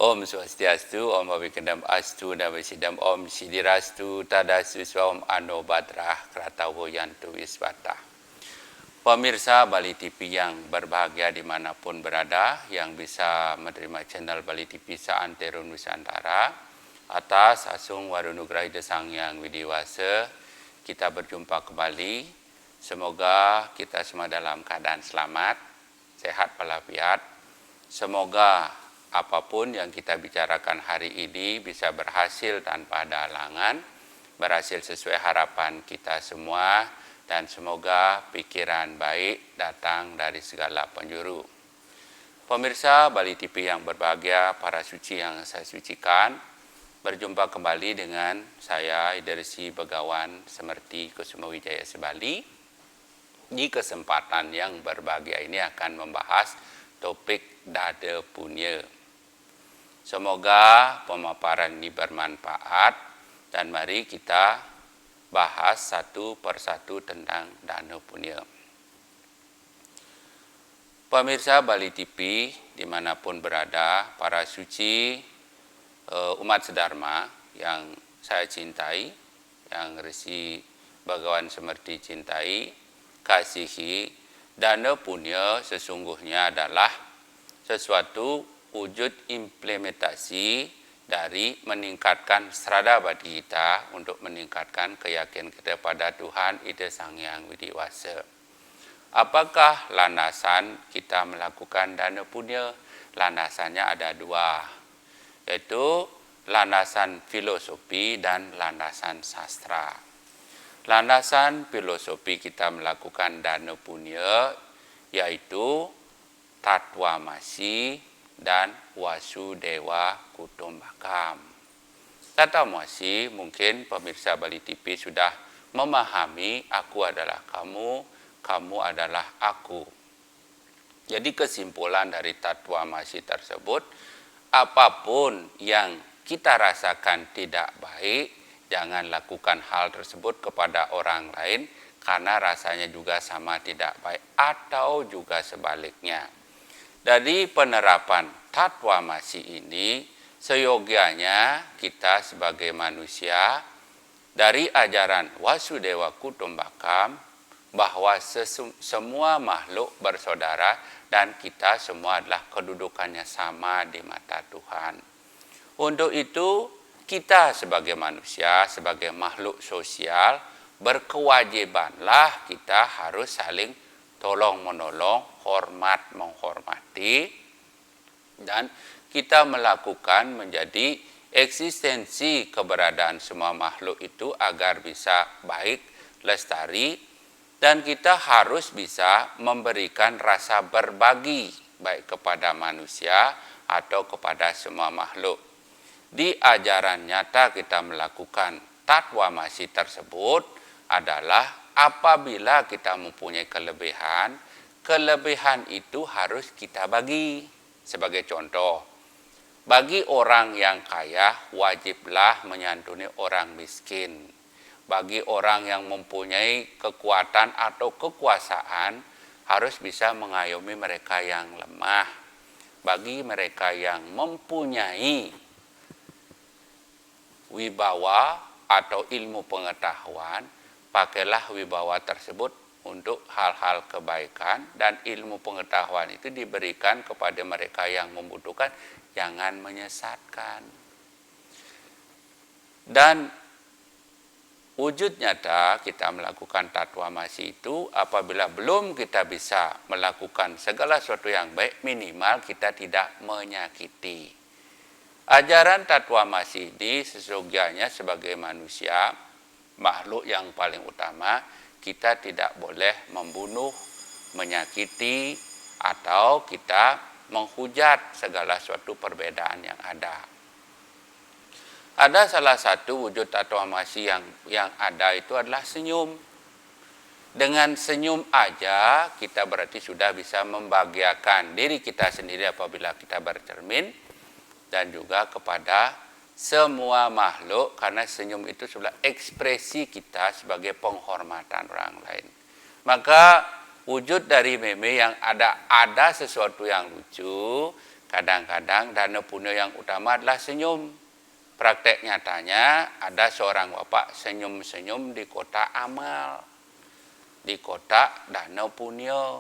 Om Swastiastu, Om Abhikendam Astu, Namasidam Om Sidirastu, Tadastu Swam Ano Badrah, Kratawo Yantu Wiswata. Pemirsa Bali TV yang berbahagia dimanapun berada, yang bisa menerima channel Bali TV Saantero Nusantara, atas Asung Warunugraha Sang Yang Widiwasa, kita berjumpa kembali. Semoga kita semua dalam keadaan selamat, sehat walafiat. Semoga apapun yang kita bicarakan hari ini bisa berhasil tanpa ada halangan, berhasil sesuai harapan kita semua, dan semoga pikiran baik datang dari segala penjuru. Pemirsa Bali TV yang berbahagia, para suci yang saya sucikan, berjumpa kembali dengan saya Idersi Begawan Semerti Kusuma Wijaya Sebali. Di kesempatan yang berbahagia ini akan membahas topik dada punya. Semoga pemaparan ini bermanfaat dan mari kita bahas satu persatu tentang dana punya. Pemirsa Bali TV dimanapun berada, para suci umat sedharma yang saya cintai, yang Resi Begawan Semerti cintai, kasihi, dana punya sesungguhnya adalah sesuatu wujud implementasi dari meningkatkan serada badi kita untuk meningkatkan keyakinan kita pada Tuhan Ida Sang Yang Widiwasa. Apakah landasan kita melakukan dana punya? Landasannya ada dua, yaitu landasan filosofi dan landasan sastra. Landasan filosofi kita melakukan dana punya yaitu Tatwamasi dan Wasudewa Kutumbakam. Tatwamasi mungkin pemirsa Bali TV sudah memahami, aku adalah kamu, kamu adalah aku. Jadi kesimpulan dari Tatwamasi tersebut, apapun yang kita rasakan tidak baik, jangan lakukan hal tersebut kepada orang lain karena rasanya juga sama tidak baik, atau juga sebaliknya. Dari penerapan Tatwamasi ini, seyogianya kita sebagai manusia dari ajaran Wasudewa Kutumbakam bahwa semua makhluk bersaudara dan kita semua adalah kedudukannya sama di mata Tuhan. Untuk itu, kita sebagai manusia, sebagai makhluk sosial, berkewajibanlah kita harus saling tolong-menolong, hormat-menghormati, dan kita melakukan menjadi eksistensi keberadaan semua makhluk itu agar bisa baik, lestari, dan kita harus bisa memberikan rasa berbagi baik kepada manusia atau kepada semua makhluk. Di ajaran nyata kita melakukan Tatwamasi tersebut adalah apabila kita mempunyai kelebihan, kelebihan itu harus kita bagi. Sebagai contoh, bagi orang yang kaya wajiblah menyantuni orang miskin. Bagi orang yang mempunyai kekuatan atau kekuasaan harus bisa mengayomi mereka yang lemah. Bagi mereka yang mempunyai wibawa atau ilmu pengetahuan, pakailah wibawa tersebut untuk hal-hal kebaikan, dan ilmu pengetahuan itu diberikan kepada mereka yang membutuhkan, jangan menyesatkan. Dan wujud nyata kita melakukan Tatwamasi itu apabila belum kita bisa melakukan segala sesuatu yang baik, minimal kita tidak menyakiti. Ajaran Tatwamasi ini sesungguhnya sebagai manusia, makhluk yang paling utama, kita tidak boleh membunuh, menyakiti, atau kita menghujat segala suatu perbedaan yang ada. Ada salah satu wujud Tatwamasi yang ada itu adalah senyum. Dengan senyum aja kita berarti sudah bisa membahagiakan diri kita sendiri apabila kita bercermin, dan juga kepada semua makhluk, karena senyum itu sebuah ekspresi kita sebagai penghormatan orang lain. Maka wujud dari meme yang ada sesuatu yang lucu, Kadang-kadang dana punya yang utama adalah senyum. Praktek nyatanya ada seorang bapak senyum-senyum di kota amal, di kota dana punya.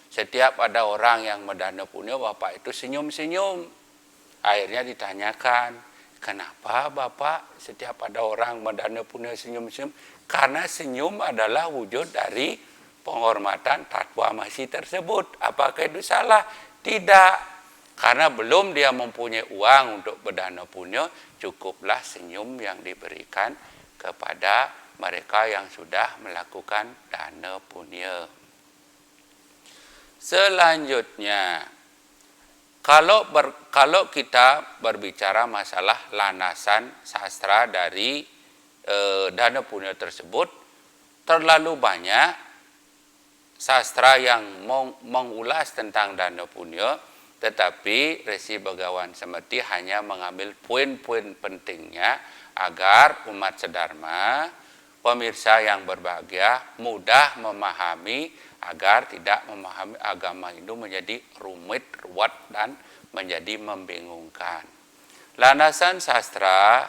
Setiap ada orang yang mendana punya, bapak itu senyum-senyum. Akhirnya ditanyakan, kenapa bapak setiap ada orang mendana punya senyum-senyum? Karena senyum adalah wujud dari penghormatan tatwa masih tersebut. Apakah itu salah? Tidak. Karena belum dia mempunyai uang untuk berdana punya, cukuplah senyum yang diberikan kepada mereka yang sudah melakukan dana punya. Selanjutnya, kalau kita berbicara masalah landasan sastra dari dana punya tersebut, terlalu banyak sastra yang mengulas tentang dana punya, tetapi Resi Begawan Semerti hanya mengambil poin-poin pentingnya agar umat sedharma, pemirsa yang berbahagia, mudah memahami agar tidak memahami agama Hindu menjadi rumit, ruwet, dan menjadi membingungkan. Landasan sastra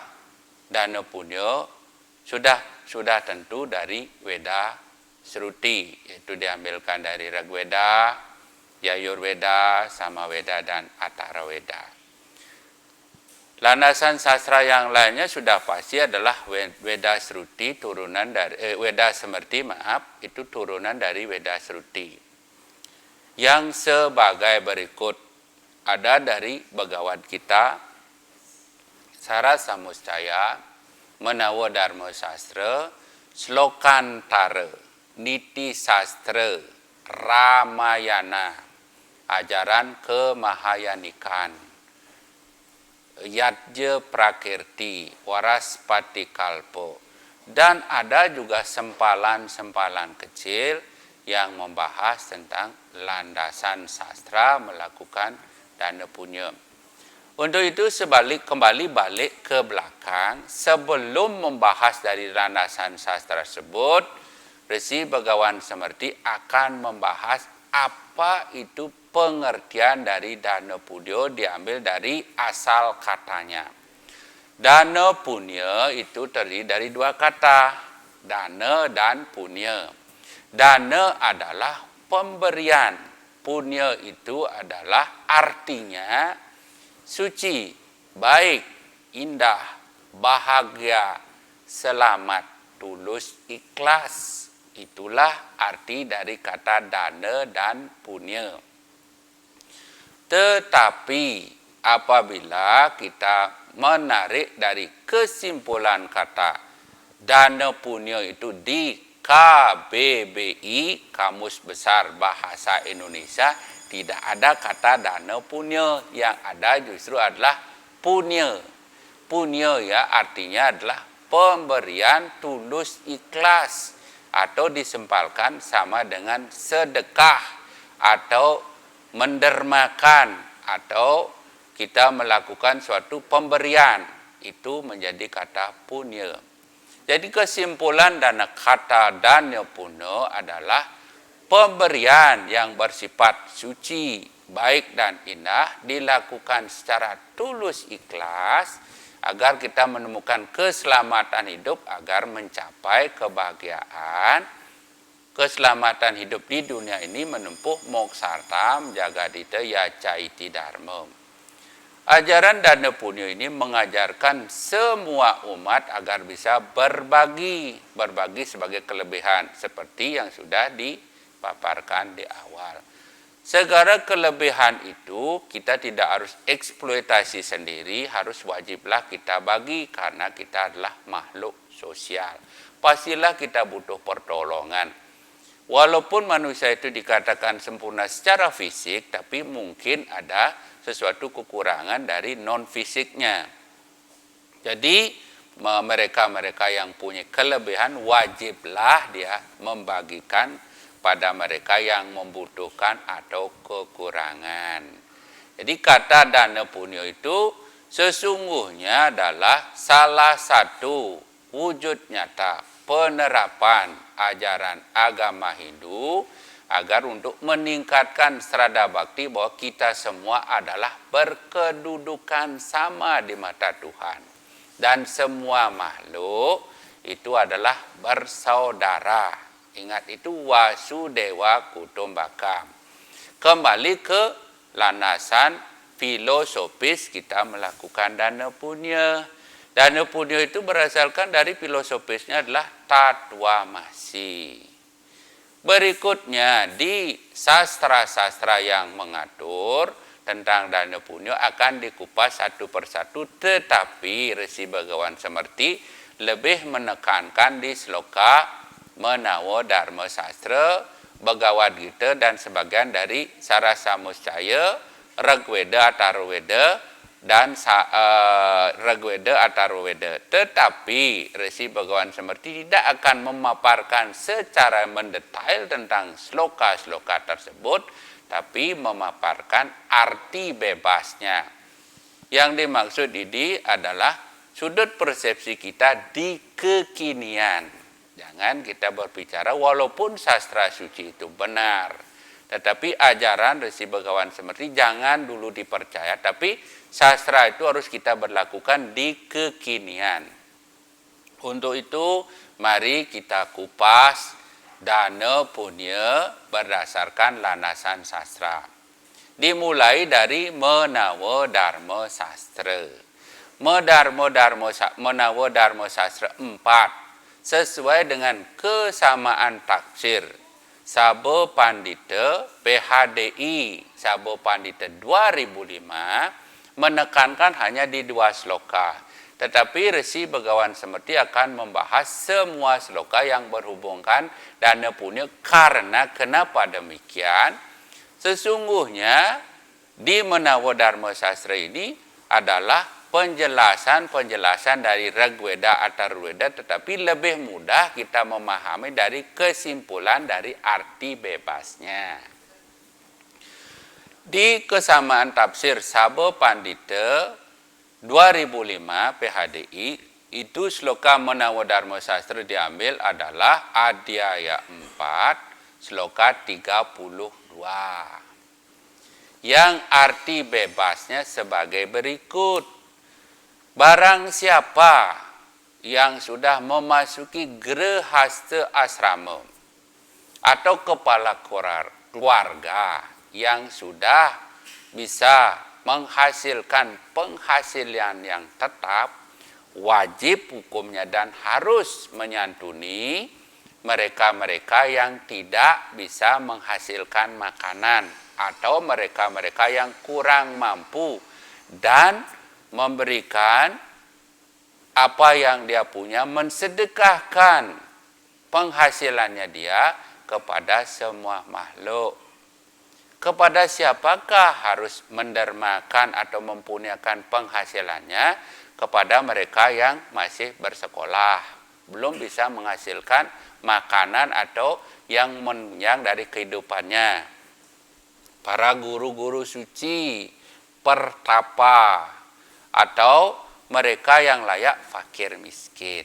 dana punya sudah tentu dari Weda Sruti, yaitu diambilkan dari Rigveda, Yajurveda, Samaveda, dan Atharvaveda. Landasan sastra yang lainnya sudah pasti adalah Weda Sruti, turunan dari Weda Semerti, itu turunan dari Weda Sruti. Yang sebagai berikut, ada dari Bhagavad Gita, Sara Samuscaya, Menawa Dharma Sastra, Slokantara, Niti Sastra, Ramayana, ajaran kemahayanikan, Yadja Prakirti, Waraspati Kalpo, dan ada juga sempalan-sempalan kecil yang membahas tentang landasan sastra melakukan dana punya. Untuk itu kembali balik ke belakang, sebelum membahas dari landasan sastra tersebut, Resi Begawan Semerti akan membahas apa itu pengertian dari dana punya diambil dari asal katanya. Dana punya itu terdiri dari dua kata, dana dan punya. Dana adalah pemberian, punya itu adalah artinya suci, baik, indah, bahagia, selamat, tulus, ikhlas. Itulah arti dari kata dana dan punya. Tetapi apabila kita menarik dari kesimpulan kata dana punya itu di KBBI, Kamus Besar Bahasa Indonesia, tidak ada kata dana punya, yang ada justru adalah punya. Punya ya artinya adalah pemberian tulus ikhlas, atau disempalkan sama dengan sedekah atau mendermakan, atau kita melakukan suatu pemberian, itu menjadi kata punya. Jadi kesimpulan dari kata dana punya adalah pemberian yang bersifat suci, baik dan indah, dilakukan secara tulus ikhlas agar kita menemukan keselamatan hidup, agar mencapai kebahagiaan, keselamatan hidup di dunia ini, menempuh moksartam jagadita yacaiti dharma. Ajaran dana punya ini mengajarkan semua umat agar bisa berbagi sebagai kelebihan, seperti yang sudah dipaparkan di awal. Segala kelebihan itu kita tidak harus eksploitasi sendiri, harus wajiblah kita bagi karena kita adalah makhluk sosial. Pastilah kita butuh pertolongan. Walaupun manusia itu dikatakan sempurna secara fisik, tapi mungkin ada sesuatu kekurangan dari non-fisiknya. Jadi mereka-mereka yang punya kelebihan wajiblah dia membagikan pada mereka yang membutuhkan atau kekurangan. Jadi kata dana punya itu sesungguhnya adalah salah satu wujud nyata penerapan ajaran agama Hindu agar untuk meningkatkan strada bakti bahwa kita semua adalah berkedudukan sama di mata Tuhan. Dan semua makhluk itu adalah bersaudara. Ingat itu Wasudewa Kutumbakam. Kembali ke landasan filosofis kita melakukan dana punya. Dana punya itu berasalkan dari filosofisnya adalah tatwamasi. Berikutnya di sastra-sastra yang mengatur tentang dana punya akan dikupas satu persatu, tetapi Resi Begawan Semerti lebih menekankan di sloka Menawa Dharma Sastra, Bhagavad Gita dan sebagian dari Sarasa Muscaya, Rigveda, Atharvaveda dan Rigveda, Atharvaveda. Tetapi Resi Begawan Semerti tidak akan memaparkan secara mendetail tentang sloka-sloka tersebut, tapi memaparkan arti bebasnya. Yang dimaksud ini adalah sudut persepsi kita di kekinian. Jangan kita berbicara walaupun sastra suci itu benar, tetapi ajaran Resi Begawan Semerti jangan dulu dipercaya, tapi sastra itu harus kita berlakukan di kekinian. Untuk itu, mari kita kupas dana punya berdasarkan landasan sastra. Dimulai dari Menawa Dharma Sastra. Menawa Dharma Sastra 4 sesuai dengan kesamaan tafsir Sabha Pandita PHDI Sabha Pandita 2005 menekankan hanya di 2 sloka. Tetapi Resi Begawan Semerti akan membahas semua sloka yang berhubungkan dana punya. Karena kenapa demikian? Sesungguhnya di Menawa Dharma Sastra ini adalah penjelasan-penjelasan dari Rigveda, Atharvaveda, tetapi lebih mudah kita memahami dari kesimpulan dari arti bebasnya. Di kesamaan tafsir Sabha Pandita 2005 PHDI, itu sloka Menawa Dharma Sastra diambil adalah Adhyaya 4, sloka 32. Yang arti bebasnya sebagai berikut. Barang siapa yang sudah memasuki grehasta asrama atau kepala keluarga yang sudah bisa menghasilkan penghasilan yang tetap, wajib hukumnya dan harus menyantuni mereka-mereka yang tidak bisa menghasilkan makanan atau mereka-mereka yang kurang mampu, dan memberikan apa yang dia punya, mensedekahkan penghasilannya dia kepada semua makhluk. Kepada siapakah harus mendermakan atau mempunyakan penghasilannya? Kepada mereka yang masih bersekolah, belum bisa menghasilkan makanan atau yang menunjang dari kehidupannya. Para guru-guru suci, pertapa, atau mereka yang layak fakir miskin.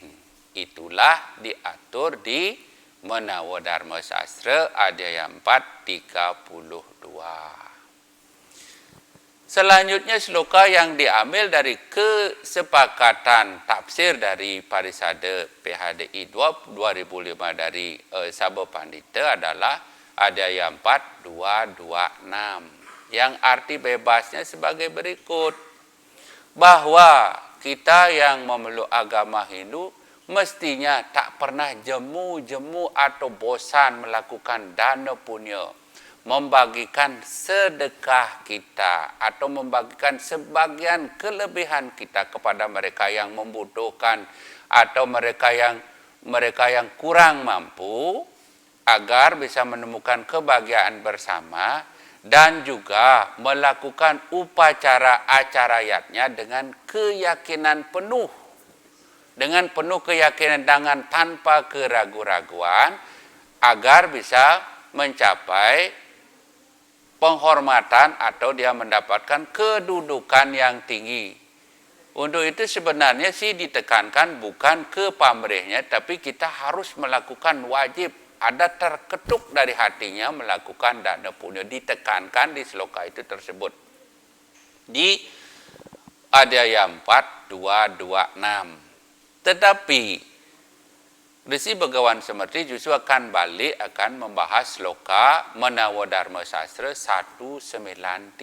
Itulah diatur di Menawa Dharma Sastra Adhyaya 4 32. Selanjutnya sloka yang diambil dari kesepakatan tafsir dari Parisada PHDI 2005 dari Sabha Pandita adalah Adhyaya 4 226. Yang arti bebasnya sebagai berikut. Bahwa kita yang memeluk agama Hindu mestinya tak pernah jemu-jemu atau bosan melakukan dana punya, membagikan sedekah kita atau membagikan sebagian kelebihan kita kepada mereka yang membutuhkan atau mereka yang kurang mampu, agar bisa menemukan kebahagiaan bersama. Dan juga melakukan upacara acarayatnya dengan keyakinan penuh. Dengan penuh keyakinan, dengan tanpa keraguan-raguan, agar bisa mencapai penghormatan atau dia mendapatkan kedudukan yang tinggi. Untuk itu sebenarnya sih ditekankan bukan ke pamrihnya, tapi kita harus melakukan wajib ada terketuk dari hatinya melakukan dana punya, ditekankan di sloka itu tersebut. Di Adhyaya 4, 226. Tetapi Resi Begawan Semerti justru akan balik, akan membahas sloka Menawa Dharma Sastra 193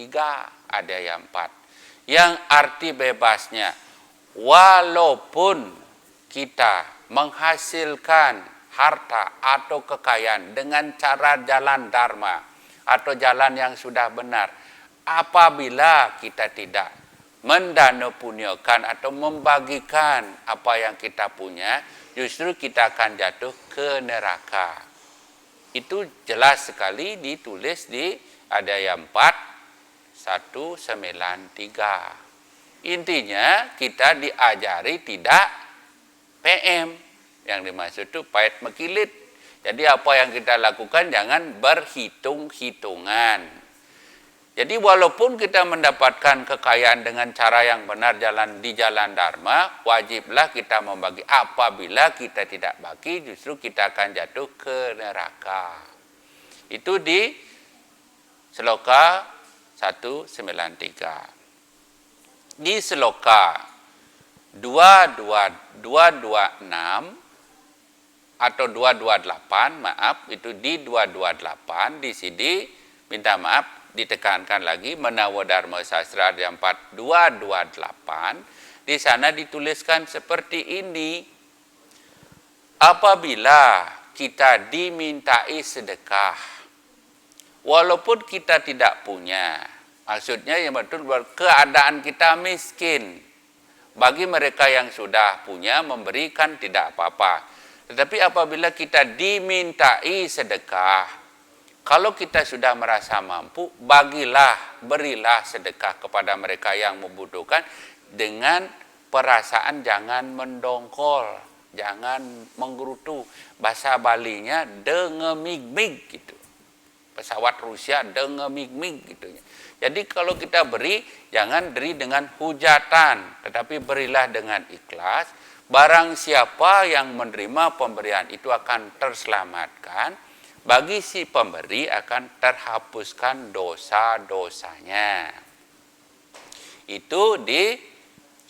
Adhyaya 4. Yang arti bebasnya, walaupun kita menghasilkan harta atau kekayaan dengan cara jalan dharma atau jalan yang sudah benar, apabila kita tidak mendana punyakan atau membagikan apa yang kita punya, justru kita akan jatuh ke neraka. Itu jelas sekali ditulis di Adhyaya 4, 193. Intinya kita diajari tidak PM. Yang dimaksud itu pahit mekilit. Jadi apa yang kita lakukan jangan berhitung-hitungan. Jadi walaupun kita mendapatkan kekayaan dengan cara yang benar di jalan dharma, wajiblah kita membagi. Apabila kita tidak bagi, justru kita akan jatuh ke neraka. Itu di sloka 193. Di sloka 226 atau 228, maaf, itu di 228 di sini minta maaf ditekankan lagi Menawa Dharma Sastra Adhyaya 4 228. Di sana dituliskan seperti ini. Apabila kita dimintai sedekah, walaupun kita tidak punya, maksudnya yang betul keadaan kita miskin. Bagi mereka yang sudah punya memberikan tidak apa-apa. Tetapi apabila kita dimintai sedekah, kalau kita sudah merasa mampu, berilah sedekah kepada mereka yang membutuhkan dengan perasaan jangan mendongkol, jangan menggerutu. Bahasa Balinya dengemig-mig gitu. Pesawat Rusia dengemig-mig gitu. Jadi kalau kita beri, jangan beri dengan hujatan, tetapi berilah dengan ikhlas. Barang siapa yang menerima pemberian itu akan terselamatkan, bagi si pemberi akan terhapuskan dosa-dosanya. Itu di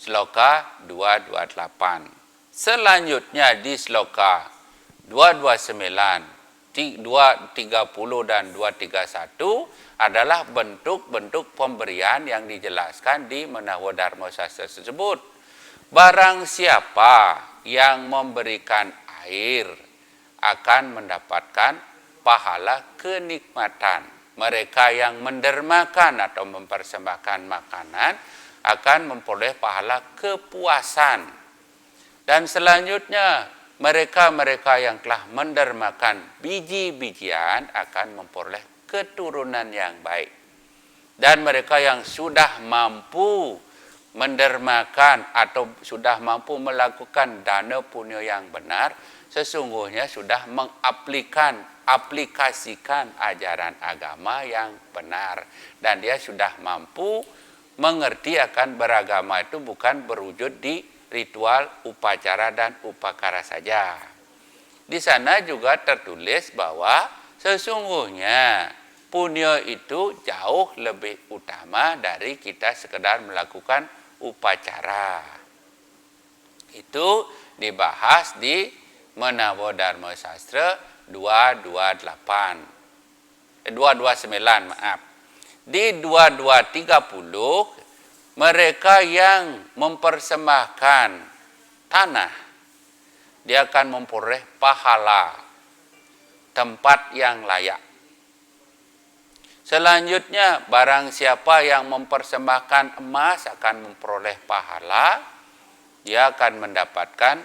sloka 228. Selanjutnya di sloka 229, 230 dan 231 adalah bentuk-bentuk pemberian yang dijelaskan di Menawa Dharma Sastra tersebut. Barang siapa yang memberikan air akan mendapatkan pahala kenikmatan. Mereka yang mendermakan atau mempersembahkan makanan akan memperoleh pahala kepuasan. Dan selanjutnya mereka-mereka yang telah mendermakan biji-bijian akan memperoleh keturunan yang baik. Dan mereka yang sudah mampu mendermakan atau sudah mampu melakukan dana punya yang benar, sesungguhnya sudah aplikasikan ajaran agama yang benar. Dan dia sudah mampu mengerti akan beragama itu bukan berwujud di ritual, upacara, dan upakara saja. Di sana juga tertulis bahwa sesungguhnya punya itu jauh lebih utama dari kita sekedar melakukan upacara. Itu dibahas di Menawa Dharma Sastra 229, maaf. Di 2230 mereka yang mempersembahkan tanah, dia akan memperoleh pahala tempat yang layak. Selanjutnya, barang siapa yang mempersembahkan emas akan memperoleh pahala, dia akan mendapatkan,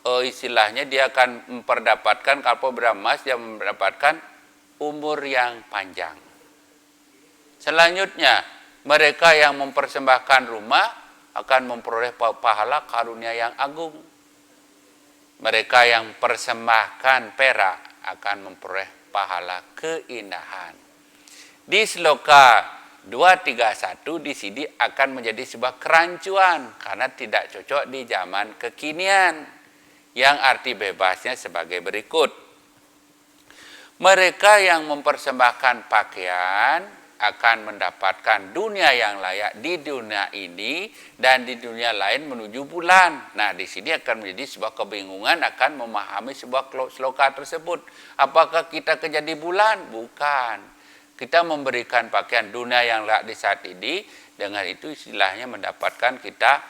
istilahnya dia akan memperdapatkan, kalau beremas dia mendapatkan umur yang panjang. Selanjutnya, mereka yang mempersembahkan rumah akan memperoleh pahala karunia yang agung. Mereka yang persembahkan perak akan memperoleh pahala keindahan. Di sloka 231 di sini akan menjadi sebuah kerancuan karena tidak cocok di zaman kekinian. Yang arti bebasnya sebagai berikut. Mereka yang mempersembahkan pakaian akan mendapatkan dunia yang layak di dunia ini dan di dunia lain menuju bulan. Nah, di sini akan menjadi sebuah kebingungan akan memahami sebuah sloka tersebut. Apakah kita kerja di bulan? Bukan. Kita memberikan pakaian dunia yang layak di saat ini, dengan itu istilahnya mendapatkan kita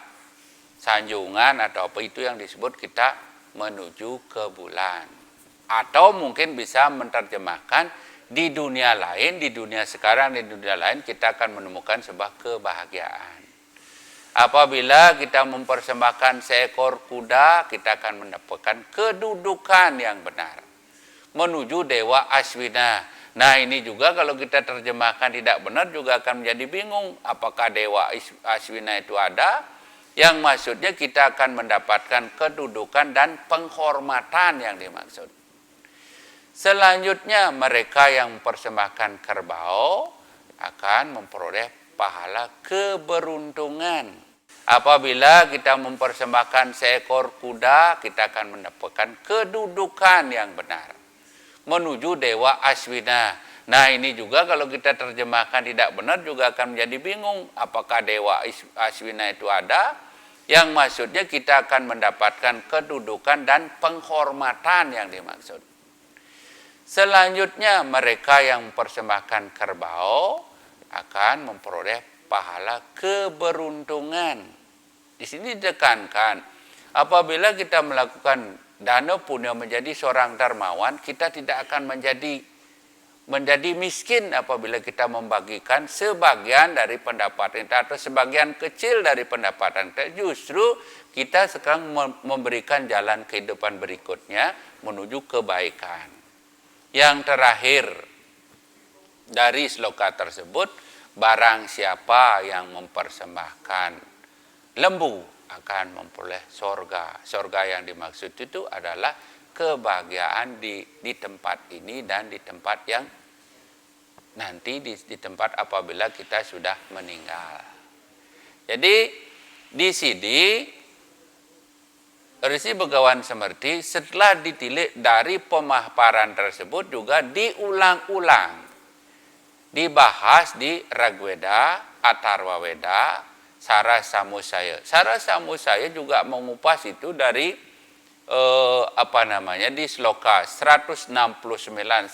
sanjungan atau apa itu yang disebut kita menuju ke bulan. Atau mungkin bisa menerjemahkan di dunia lain, di dunia sekarang, di dunia lain kita akan menemukan sebuah kebahagiaan. Apabila kita mempersembahkan seekor kuda, kita akan mendapatkan kedudukan yang benar. Menuju Dewa Aswina. Nah, ini juga kalau kita terjemahkan tidak benar juga akan menjadi bingung. Apakah Dewa Aswina itu ada? Yang maksudnya kita akan mendapatkan kedudukan dan penghormatan yang dimaksud. Selanjutnya mereka yang mempersembahkan kerbau akan memperoleh pahala keberuntungan. Apabila kita mempersembahkan seekor kuda, kita akan mendapatkan kedudukan yang benar. Menuju Dewa Aswina. Nah, ini juga kalau kita terjemahkan tidak benar juga akan menjadi bingung. Apakah Dewa Aswina itu ada? Yang maksudnya kita akan mendapatkan kedudukan dan penghormatan yang dimaksud. Selanjutnya mereka yang mempersembahkan kerbau akan memperoleh pahala keberuntungan. Di sini ditekankan, apabila kita melakukan dana punya menjadi seorang dermawan, kita tidak akan menjadi miskin apabila kita membagikan sebagian dari pendapatan kita atau sebagian kecil dari pendapatan kita. Justru kita sekarang memberikan jalan kehidupan berikutnya menuju kebaikan. Yang terakhir dari sloka tersebut, barang siapa yang mempersembahkan lembu akan memperoleh sorga. Sorga yang dimaksud itu adalah kebahagiaan di tempat ini dan di tempat yang nanti di tempat apabila kita sudah meninggal. Jadi di sini Resi Begawan Semerti setelah ditilik dari pemaparan tersebut juga diulang-ulang. Dibahas di Ragweda, Atharwaweda, Sara Samusaya. Sara Samusaya juga mengupas itu dari di sloka 169, 179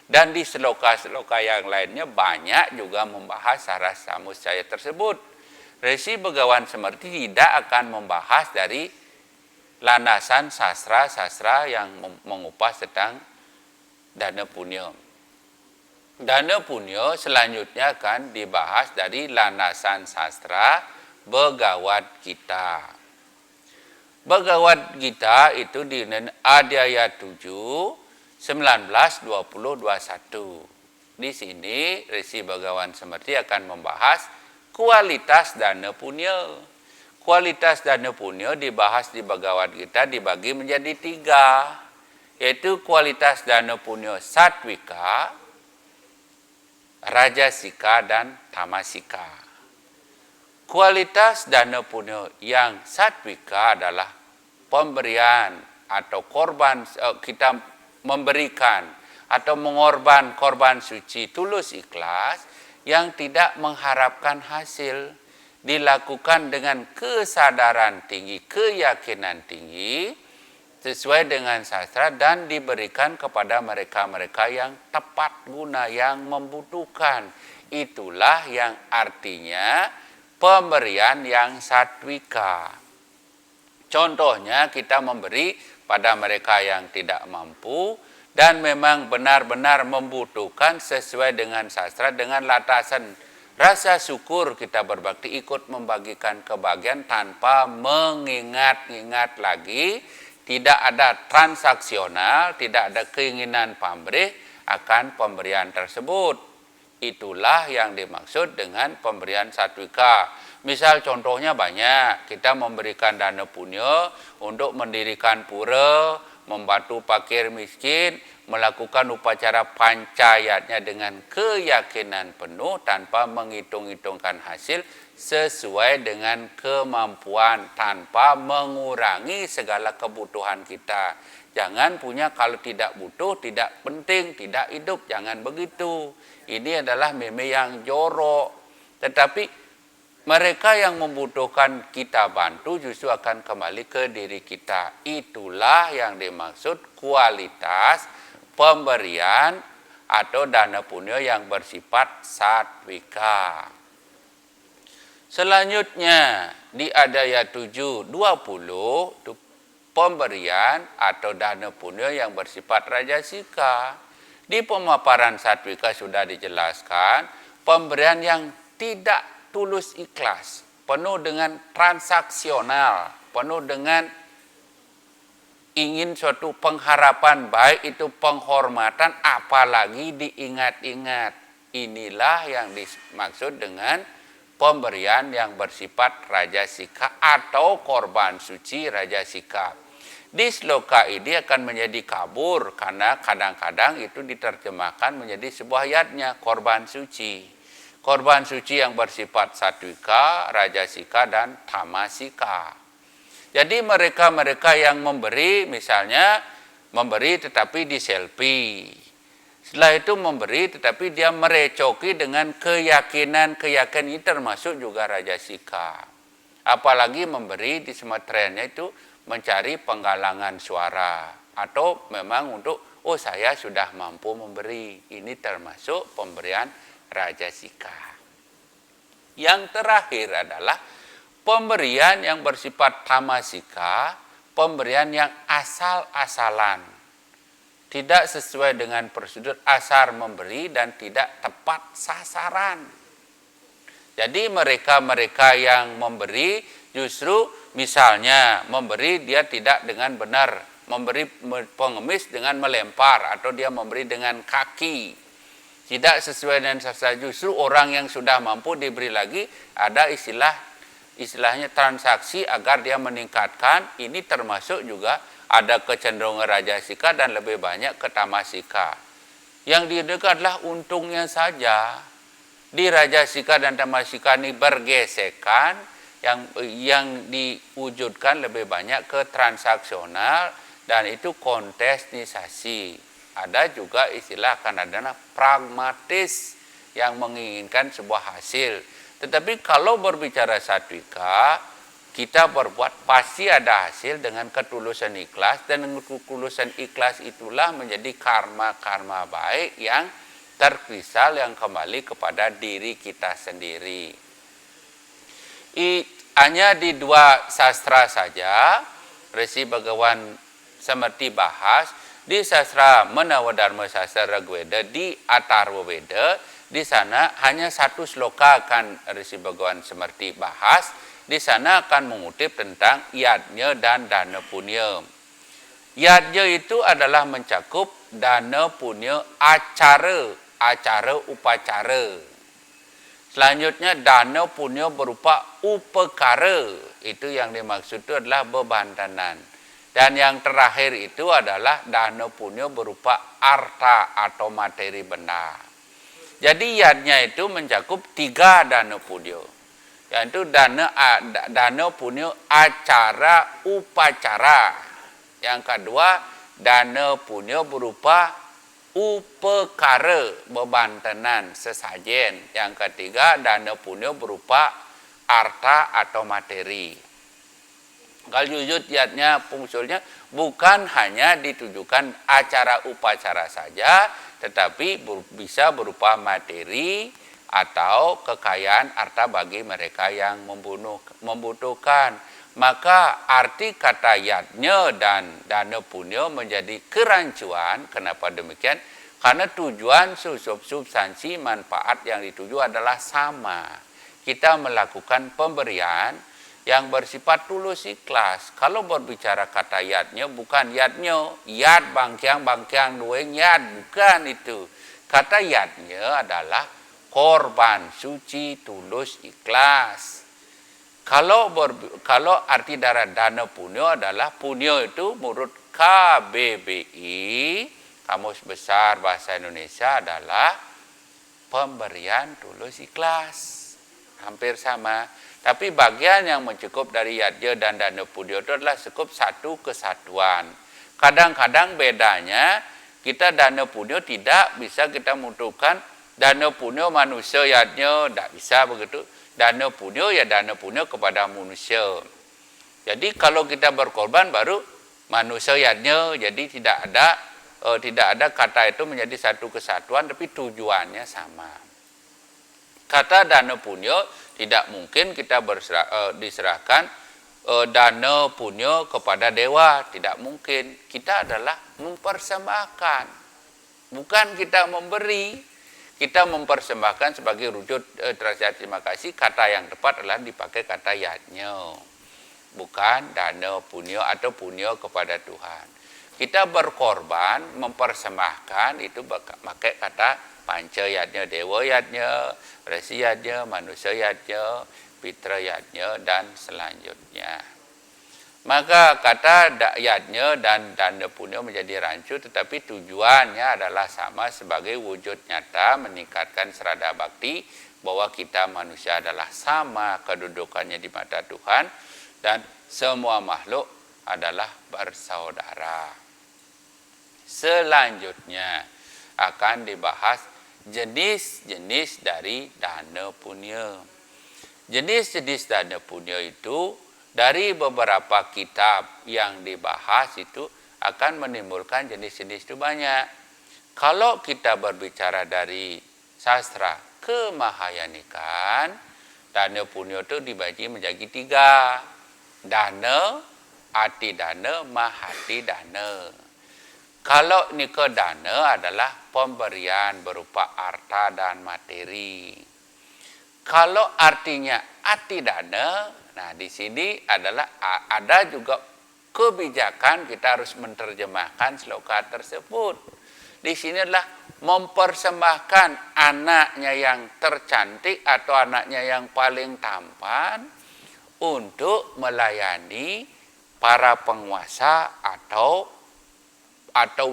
dan di sloka-sloka yang lainnya banyak juga membahas Sara Samusaya tersebut. Resi Begawan Semerti tidak akan membahas dari landasan sastra-sastra yang mengupas tentang dana punya. Dana punya selanjutnya akan dibahas dari landasan sastra Begawat Gita. Begawat Gita itu di Adhyaya 7, 19, 20, 21. Di sini Resi Begawan Semerti akan membahas kualitas dana punya. Kualitas dana punya dibahas di Bhagavad Gita dibagi menjadi 3. Yaitu kualitas dana punya satwika, rajasika, dan tamasika. Kualitas dana punya yang satwika adalah pemberian atau korban, kita memberikan atau mengorban korban suci tulus ikhlas yang tidak mengharapkan hasil, dilakukan dengan kesadaran tinggi, keyakinan tinggi, sesuai dengan sastra dan diberikan kepada mereka-mereka yang tepat guna, yang membutuhkan. Itulah yang artinya pemberian yang satwika. Contohnya kita memberi pada mereka yang tidak mampu, dan memang benar-benar membutuhkan sesuai dengan sastra, dengan latasan rasa syukur kita berbakti ikut membagikan kebahagiaan tanpa mengingat-ingat lagi, tidak ada transaksional, tidak ada keinginan pamrih akan pemberian tersebut. Itulah yang dimaksud dengan pemberian satwika. Misal contohnya banyak, kita memberikan dana punya untuk mendirikan pura, membantu fakir miskin, melakukan upacara pancayatnya dengan keyakinan penuh tanpa menghitung-hitungkan hasil sesuai dengan kemampuan tanpa mengurangi segala kebutuhan kita. Jangan punya kalau tidak butuh, tidak penting, tidak hidup, jangan begitu. Ini adalah meme yang jorok. Tetapi mereka yang membutuhkan kita bantu justru akan kembali ke diri kita. Itulah yang dimaksud kualitas pemberian atau dana punya yang bersifat satwika. Selanjutnya di ayat 7:20 itu pemberian atau dana punya yang bersifat rajasika. Di pemaparan satwika sudah dijelaskan pemberian yang tidak tulus ikhlas, penuh dengan transaksional, penuh dengan ingin suatu pengharapan, baik itu penghormatan, apalagi diingat-ingat. Inilah yang dimaksud dengan pemberian yang bersifat rajasika atau korban suci rajasika. Di sloka ini akan menjadi kabur karena kadang-kadang itu diterjemahkan menjadi sebuah ayatnya, korban suci. Korban suci yang bersifat satwika, rajasika, dan tamasika. Jadi mereka-mereka yang memberi, misalnya memberi tetapi di selfie. Setelah itu memberi tetapi dia merecoki dengan keyakinan ini termasuk juga rajasika. Apalagi memberi di semeterannya itu mencari penggalangan suara. Atau memang untuk, oh saya sudah mampu memberi. Ini termasuk pemberian rajasika. Yang terakhir adalah pemberian yang bersifat tamasika, pemberian yang asal-asalan. Tidak sesuai dengan prosedur, asal memberi dan tidak tepat sasaran. Jadi mereka-mereka yang memberi justru misalnya memberi dia tidak dengan benar, memberi pengemis dengan melempar atau dia memberi dengan kaki. Tidak sesuai dengan sasaran, justru orang yang sudah mampu diberi lagi, ada istilahnya transaksi agar dia meningkatkan. Ini termasuk juga ada kecenderungan rajasika dan lebih banyak ke tamasika. Yang didekat adalah untungnya saja. Di rajasika dan tamasika ini bergesekan, yang diwujudkan lebih banyak ke transaksional dan itu kontestisasi. Ada juga istilah kadang-kadang pragmatis yang menginginkan sebuah hasil. Tetapi kalau berbicara satwika, kita berbuat pasti ada hasil dengan ketulusan ikhlas. Dan dengan ketulusan ikhlas itulah menjadi karma-karma baik yang terkristal yang kembali kepada diri kita sendiri. Hanya di dua sastra saja, Resi Bhagawan Samerti bahas. Di sastra Manawadharma Sastra Rigveda, di Atharva Veda, di sana hanya satu sloka akan Resi Bhagawan Samerti bahas. Di sana akan mengutip tentang yadnya dan dana punya. Yadnya itu adalah mencakup dana punya acara upacara. Selanjutnya dana punya berupa upakara. Itu yang dimaksud itu adalah bebantanan. Dan yang terakhir itu adalah dana punya berupa arta atau materi benda. Jadi yadnya itu mencakup 3 dana punya. Yaitu dana punya acara upacara. Yang kedua, dana punya berupa upakara, bebantanan, sesajen. Yang ketiga, dana punya berupa arta atau materi. Kalau wujud yadnya fungsinya bukan hanya ditujukan acara upacara saja, tetapi bisa berupa materi atau kekayaan harta bagi mereka yang membutuhkan. Maka arti kata yadnya dan dana punya menjadi kerancuan. Kenapa demikian? Karena tujuan substansi manfaat yang dituju adalah sama. Kita melakukan pemberian yang bersifat tulus ikhlas. Kalau berbicara kata yadnya, bukan yadnya, yad bangkiang dueng yad, bukan itu. Kata yadnya adalah korban suci tulus ikhlas. Kalau arti dari dana punya adalah punya itu menurut KBBI, Kamus Besar Bahasa Indonesia, adalah pemberian tulus ikhlas. Hampir sama. Tapi bagian yang mencukup dari Yatnya dan Dana Punya itu adalah cukup satu kesatuan. Kadang-kadang bedanya, kita Dana Punya tidak bisa kita mutukan Dana Punya manusia Yatnya, tidak bisa begitu. Dana Punya ya Dana Punya kepada manusia. Jadi kalau kita berkorban baru manusia Yatnya, jadi tidak ada kata itu menjadi satu kesatuan, tapi tujuannya sama. Kata Dana Punya tidak mungkin kita diserahkan dana punya kepada dewa, tidak mungkin. Kita adalah mempersembahkan, bukan kita memberi. Kita mempersembahkan sebagai wujud terima kasih. Kata yang tepat adalah dipakai kata Yatnya, bukan dana punya atau punya kepada Tuhan. Kita berkorban, mempersembahkan, itu pakai kata Panca Yatnya, Dewa Yatnya, Resi Yatnya, Manusia Yatnya, Pitra Yatnya, dan selanjutnya. Maka kata Yatnya dan Dana Punya menjadi rancu, tetapi tujuannya adalah sama, sebagai wujud nyata meningkatkan serada bakti bahwa kita manusia adalah sama kedudukannya di mata Tuhan dan semua makhluk adalah bersaudara. Selanjutnya akan dibahas jenis-jenis dari Dana Punya. Jenis-jenis Dana Punya itu dari beberapa kitab yang dibahas itu akan menimbulkan jenis-jenis itu banyak. Kalau kita berbicara dari sastra Kemahayanikan, Dana Punya itu dibagi menjadi 3. Dana, Ati Dana, Mahati Dana. Kalau nika dana adalah pemberian berupa harta dan materi. Kalau artinya ati dana, nah di sini adalah ada juga kebijakan kita harus menerjemahkan sloka tersebut. Di sini adalah mempersembahkan anaknya yang tercantik atau anaknya yang paling tampan untuk melayani para penguasa atau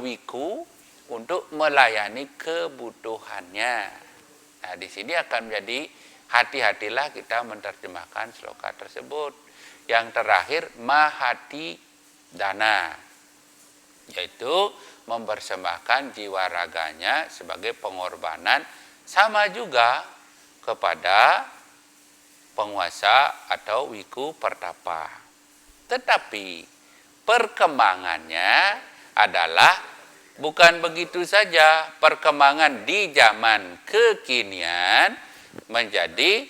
wiku untuk melayani kebutuhannya. Nah, di sini akan menjadi hati-hatilah kita menerjemahkan sloka tersebut. Yang terakhir, Mahati Dana, yaitu mempersembahkan jiwa raganya sebagai pengorbanan, sama juga kepada penguasa atau wiku pertapa. Tetapi perkembangannya adalah bukan begitu saja. Perkembangan di zaman kekinian menjadi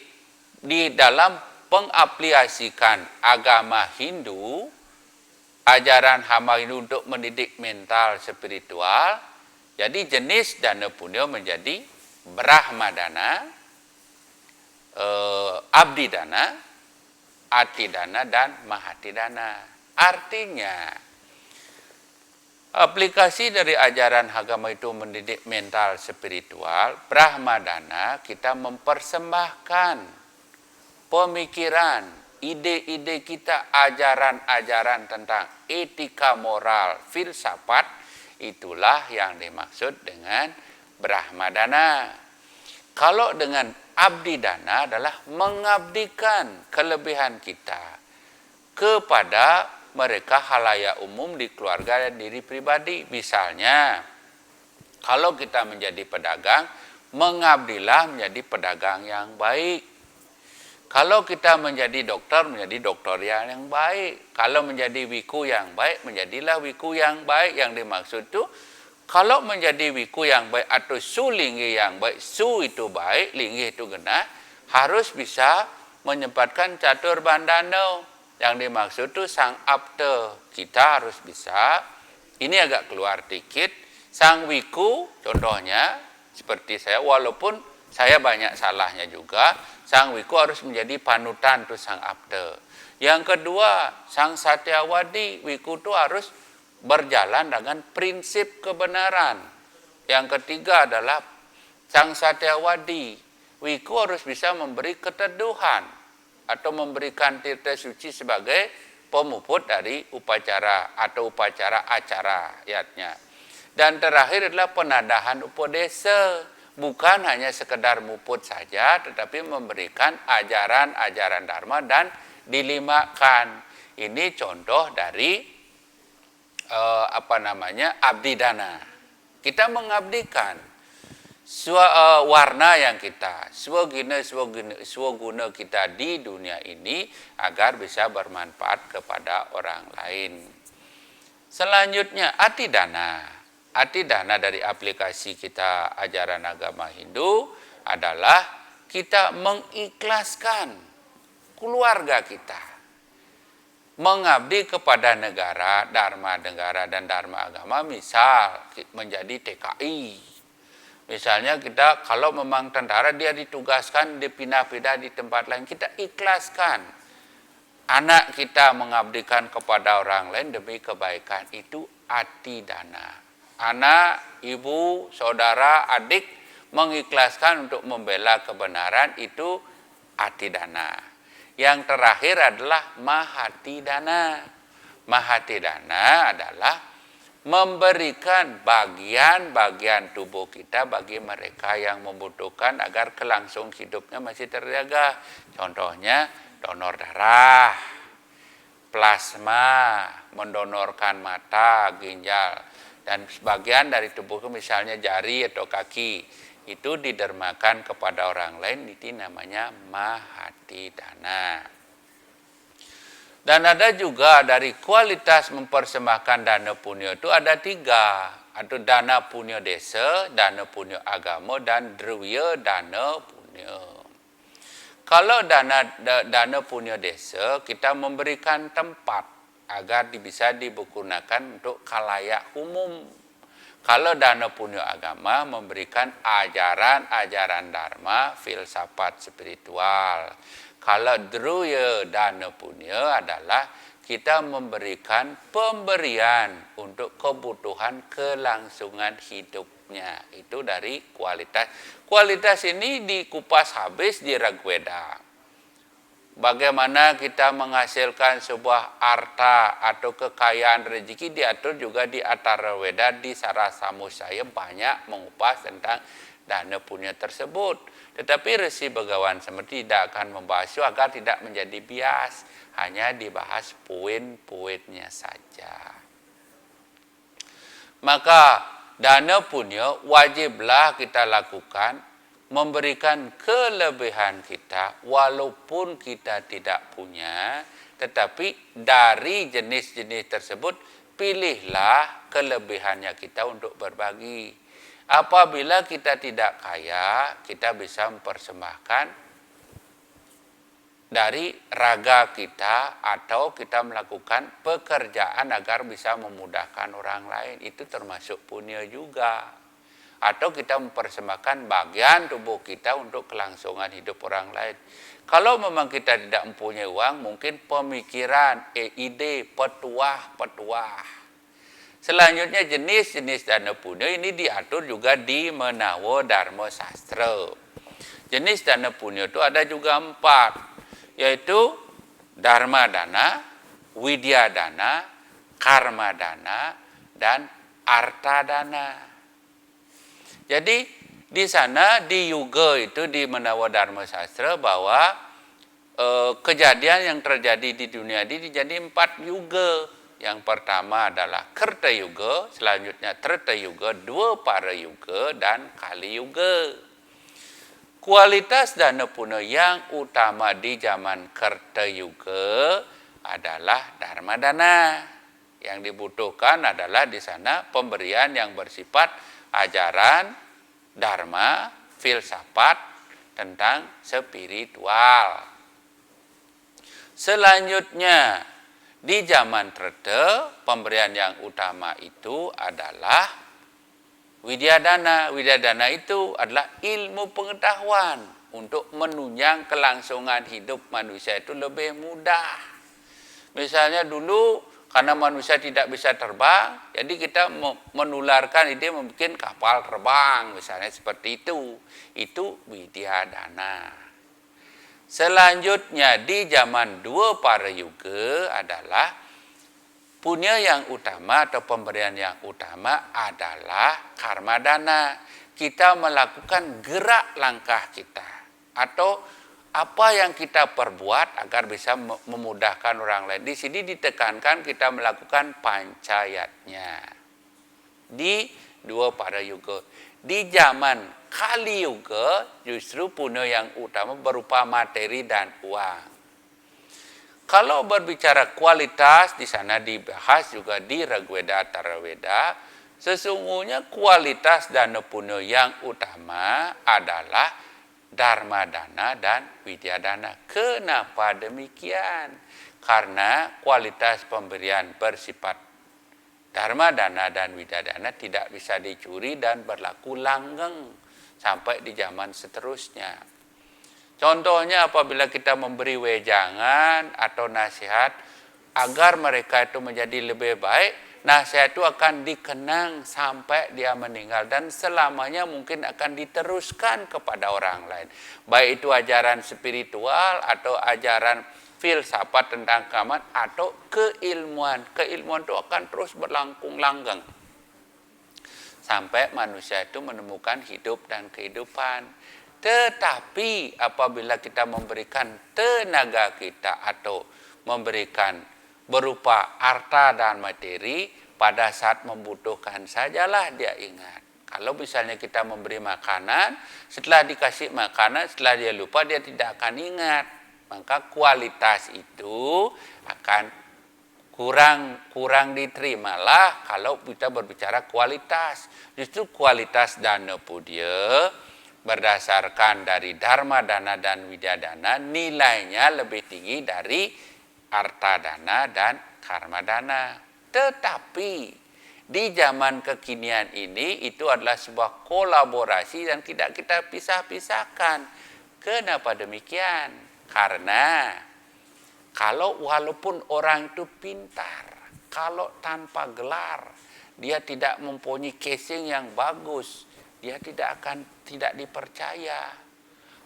di dalam pengaplikasikan agama Hindu, ajaran hama Hindu untuk mendidik mental spiritual. Jadi jenis Dana Punya menjadi Brahmadana, Abdi Dana, Ati Dana, dan Mahati Dana. Artinya aplikasi dari ajaran agama itu mendidik mental spiritual. Brahmadana, kita mempersembahkan pemikiran, ide-ide kita, ajaran-ajaran tentang etika moral, filsafat, itulah yang dimaksud dengan Brahmadana. Kalau dengan Abdi Dana adalah mengabdikan kelebihan kita kepada mereka halayak umum di keluarga dan diri pribadi. Misalnya, kalau kita menjadi pedagang, mengabdilah menjadi pedagang yang baik. Kalau kita menjadi dokter, menjadi dokter yang baik. Kalau menjadi wiku yang baik, menjadilah wiku yang baik. Yang dimaksud itu, kalau menjadi wiku yang baik atau su linggi yang baik, su itu baik, linggi itu genah, harus bisa menyempatkan catur bandana. Yang dimaksud itu sang abte. Kita harus bisa, ini agak keluar dikit, sang wiku contohnya seperti saya, walaupun saya banyak salahnya juga, sang wiku harus menjadi panutan tuh sang abte. Yang kedua, sang satyawadi, wiku itu harus berjalan dengan prinsip kebenaran. Yang ketiga adalah sang satyawadi, wiku harus bisa memberi keteduhan atau memberikan tirta suci sebagai pemuput dari upacara atau upacara acara ayatnya. Dan terakhir adalah penadahan upodesa, bukan hanya sekedar muput saja, tetapi memberikan ajaran-ajaran dharma dan dilimakan. Ini contoh dari abdi dana. Kita mengabdikan warna yang kita, swaguna kita di dunia ini agar bisa bermanfaat kepada orang lain. Selanjutnya atidana. Atidana dari aplikasi kita ajaran agama Hindu adalah kita mengikhlaskan keluarga kita, mengabdi kepada negara, dharma negara dan dharma agama, misal menjadi TKI. Misalnya kita kalau memang tentara dia ditugaskan dipindah-pindah di tempat lain, kita ikhlaskan. Anak kita mengabdikan kepada orang lain demi kebaikan, itu atidana. Anak, ibu, saudara, adik mengikhlaskan untuk membela kebenaran, itu atidana. Yang terakhir adalah mahatidana. Mahatidana adalah memberikan bagian-bagian tubuh kita bagi mereka yang membutuhkan agar kelangsungan hidupnya masih terjaga. Contohnya donor darah, plasma, mendonorkan mata, ginjal, dan sebagian dari tubuhku misalnya jari atau kaki itu didermakan kepada orang lain, itu namanya mahatidana. Dan ada juga dari kualitas mempersembahkan dana punya itu ada 3, atau dana punya desa, dana punya agama, dan drwiya dana punya. Kalau dana punya desa, kita memberikan tempat agar bisa digunakan untuk khalayak umum. Kalau dana punya agama memberikan ajaran-ajaran dharma, filsafat spiritual. Kalau drwiya dana punya adalah kita memberikan pemberian untuk kebutuhan kelangsungan hidupnya. Itu dari kualitas. Kualitas ini dikupas habis di Rigveda. Bagaimana kita menghasilkan sebuah arta atau kekayaan rezeki diatur juga di Atharvaveda, di Sarasamusaya banyak mengupas tentang dana punya tersebut. Tetapi Resi Begawan seperti tidak akan membahas agar tidak menjadi bias, hanya dibahas poin-poinnya saja. Maka dana punya wajiblah kita lakukan, memberikan kelebihan kita walaupun kita tidak punya, tetapi dari jenis-jenis tersebut pilihlah kelebihannya kita untuk berbagi. Apabila kita tidak kaya, kita bisa mempersembahkan dari raga kita atau kita melakukan pekerjaan agar bisa memudahkan orang lain, itu termasuk punya juga. Atau kita mempersembahkan bagian tubuh kita untuk kelangsungan hidup orang lain. Kalau memang kita tidak mempunyai uang, mungkin pemikiran, ide, petuah. Selanjutnya jenis-jenis dana punya ini diatur juga di Menawa Dharma Sastra. Jenis dana punya itu ada juga 4, yaitu dharma dana, widya dana, karma dana, dan arta dana. Jadi di sana di Yuga itu di Menawa Dharma Sastra bahwa kejadian yang terjadi di dunia ini jadi 4 yuga. Yang pertama adalah Kerta Yuga, selanjutnya Treta Yuga, Dwapara Yuga, dan Kali Yuga. Kualitas dana punya yang utama di zaman Kerta Yuga adalah dharma dana. Yang dibutuhkan adalah di sana pemberian yang bersifat ajaran, dharma, filsafat tentang spiritual. Selanjutnya, di zaman Treta, pemberian yang utama itu adalah widyadana. Widyadana itu adalah ilmu pengetahuan untuk menunjang kelangsungan hidup manusia itu lebih mudah. Misalnya dulu karena manusia tidak bisa terbang, jadi kita menularkan ide membuat kapal terbang, misalnya seperti itu. Itu widyadana. Selanjutnya di zaman dua para yuga adalah punya yang utama atau pemberian yang utama adalah karma dana. Kita melakukan gerak langkah kita atau apa yang kita perbuat agar bisa memudahkan orang lain. Di sini ditekankan kita melakukan pancayatnya. Di dua para yuga. Di zaman Kali Yuga justru punya yang utama berupa materi dan uang. Kalau berbicara kualitas, di sana dibahas juga di Rigveda Atharvaveda, sesungguhnya kualitas dana punya yang utama adalah Dharma dana dan Widya dana. Kenapa demikian? Karena kualitas pemberian bersifat Dharma dana dan Widya dana tidak bisa dicuri dan berlaku langgeng sampai di zaman seterusnya. Contohnya apabila kita memberi wejangan atau nasihat agar mereka itu menjadi lebih baik, nasihat itu akan dikenang sampai dia meninggal dan selamanya mungkin akan diteruskan kepada orang lain. Baik itu ajaran spiritual atau ajaran filsafat tentang keagamaan atau keilmuan. Keilmuan itu akan terus berlangsung langgeng sampai manusia itu menemukan hidup dan kehidupan. Tetapi apabila kita memberikan tenaga kita atau memberikan berupa harta dan materi, pada saat membutuhkan sajalah dia ingat. Kalau misalnya kita memberi makanan, setelah dikasih makanan, setelah dia lupa, dia tidak akan ingat. Maka kualitas itu akan kurang diterimalah kalau kita berbicara kualitas. Justru kualitas dana punya berdasarkan dari Dharma dana dan Widya dana nilainya lebih tinggi dari harta dana dan karma dana. Tetapi di zaman kekinian ini itu adalah sebuah kolaborasi yang tidak kita pisah-pisahkan. Kenapa demikian? Karena kalau walaupun orang itu pintar, kalau tanpa gelar, dia tidak mempunyai casing yang bagus, dia tidak dipercaya.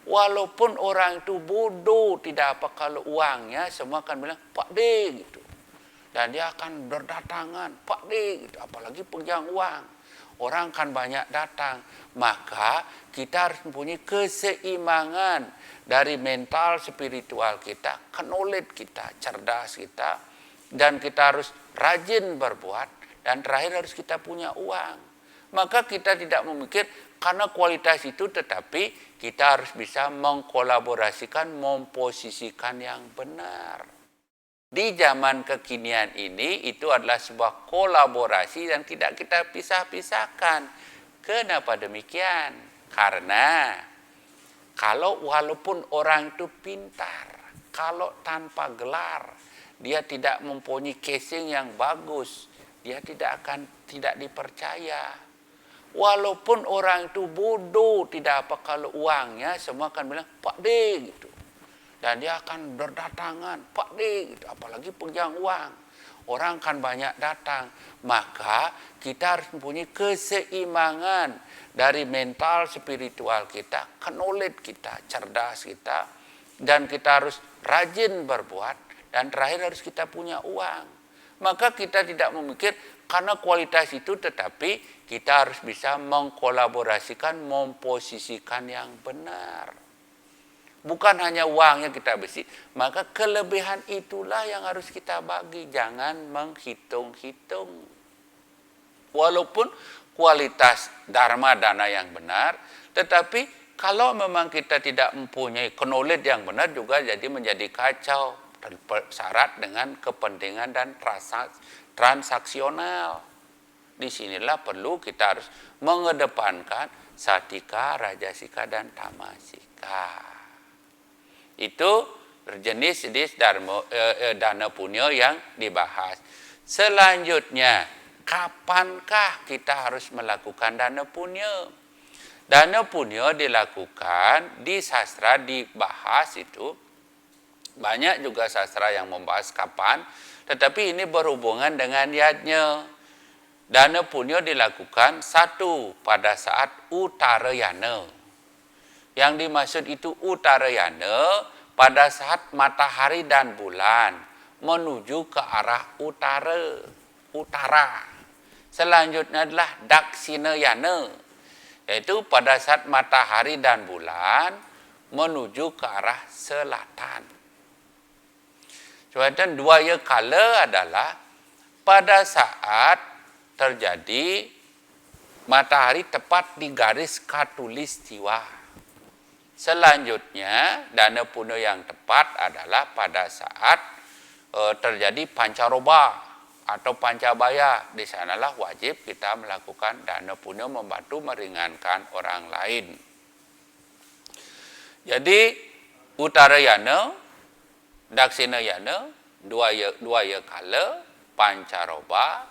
Walaupun orang itu bodoh, tidak apa kalau uangnya, semua akan bilang, Pak D, gitu. Dan dia akan berdatangan, Pak D, gitu. Apalagi pegang uang. Orang akan banyak datang. Maka kita harus mempunyai keseimbangan dari mental spiritual kita, knowledge kita, cerdas kita, dan kita harus rajin berbuat, dan terakhir harus kita punya uang. Maka kita tidak memikir karena kualitas itu, tetapi kita harus bisa mengkolaborasikan, memposisikan yang benar. Di zaman kekinian ini itu adalah sebuah kolaborasi yang tidak kita pisah-pisahkan. Kenapa demikian? Karena kalau walaupun orang itu pintar, kalau tanpa gelar, dia tidak mempunyai casing yang bagus, dia tidak dipercaya. Walaupun orang itu bodoh, tidak apa kalau uangnya, semua akan bilang, Pak D, gitu. Dan dia akan berdatangan, Pak D, gitu. Apalagi pegang uang. Orang akan banyak datang. Maka kita harus mempunyai keseimbangan dari mental spiritual kita, knowledge kita, cerdas kita, dan kita harus rajin berbuat, dan terakhir harus kita punya uang. Maka kita tidak memikir karena kualitas itu, tetapi kita harus bisa mengkolaborasikan, memposisikan yang benar. Bukan hanya uangnya kita besi, maka kelebihan itulah yang harus kita bagi. Jangan menghitung-hitung. Walaupun kualitas dharma dana yang benar, tetapi kalau memang kita tidak mempunyai knowledge yang benar juga jadi menjadi kacau. Syarat dengan kepentingan dan transaksional. Disinilah perlu kita harus mengedepankan satika, rajasika, dan tamasika. Itu jenis-jenis dana punya yang dibahas. Selanjutnya, kapankah kita harus melakukan dana punya? Dana punya dilakukan di sastra, dibahas itu. Banyak juga sastra yang membahas kapan, tetapi ini berhubungan dengan yadnya. Dana punya dilakukan satu pada saat utarayana. Yang dimaksud itu utarayana pada saat matahari dan bulan menuju ke arah utara. Selanjutnya adalah Dakshinayana, yaitu pada saat matahari dan bulan menuju ke arah selatan. Kemudian dwaya kala adalah pada saat terjadi matahari tepat di garis khatulistiwa. Selanjutnya, dana punya yang tepat adalah pada saat terjadi pancaroba atau pancabaya. Di sanalah wajib kita melakukan dana punya membantu meringankan orang lain. Jadi, Uttarayana, Dakshinayana, dwaya kala, pancaroba,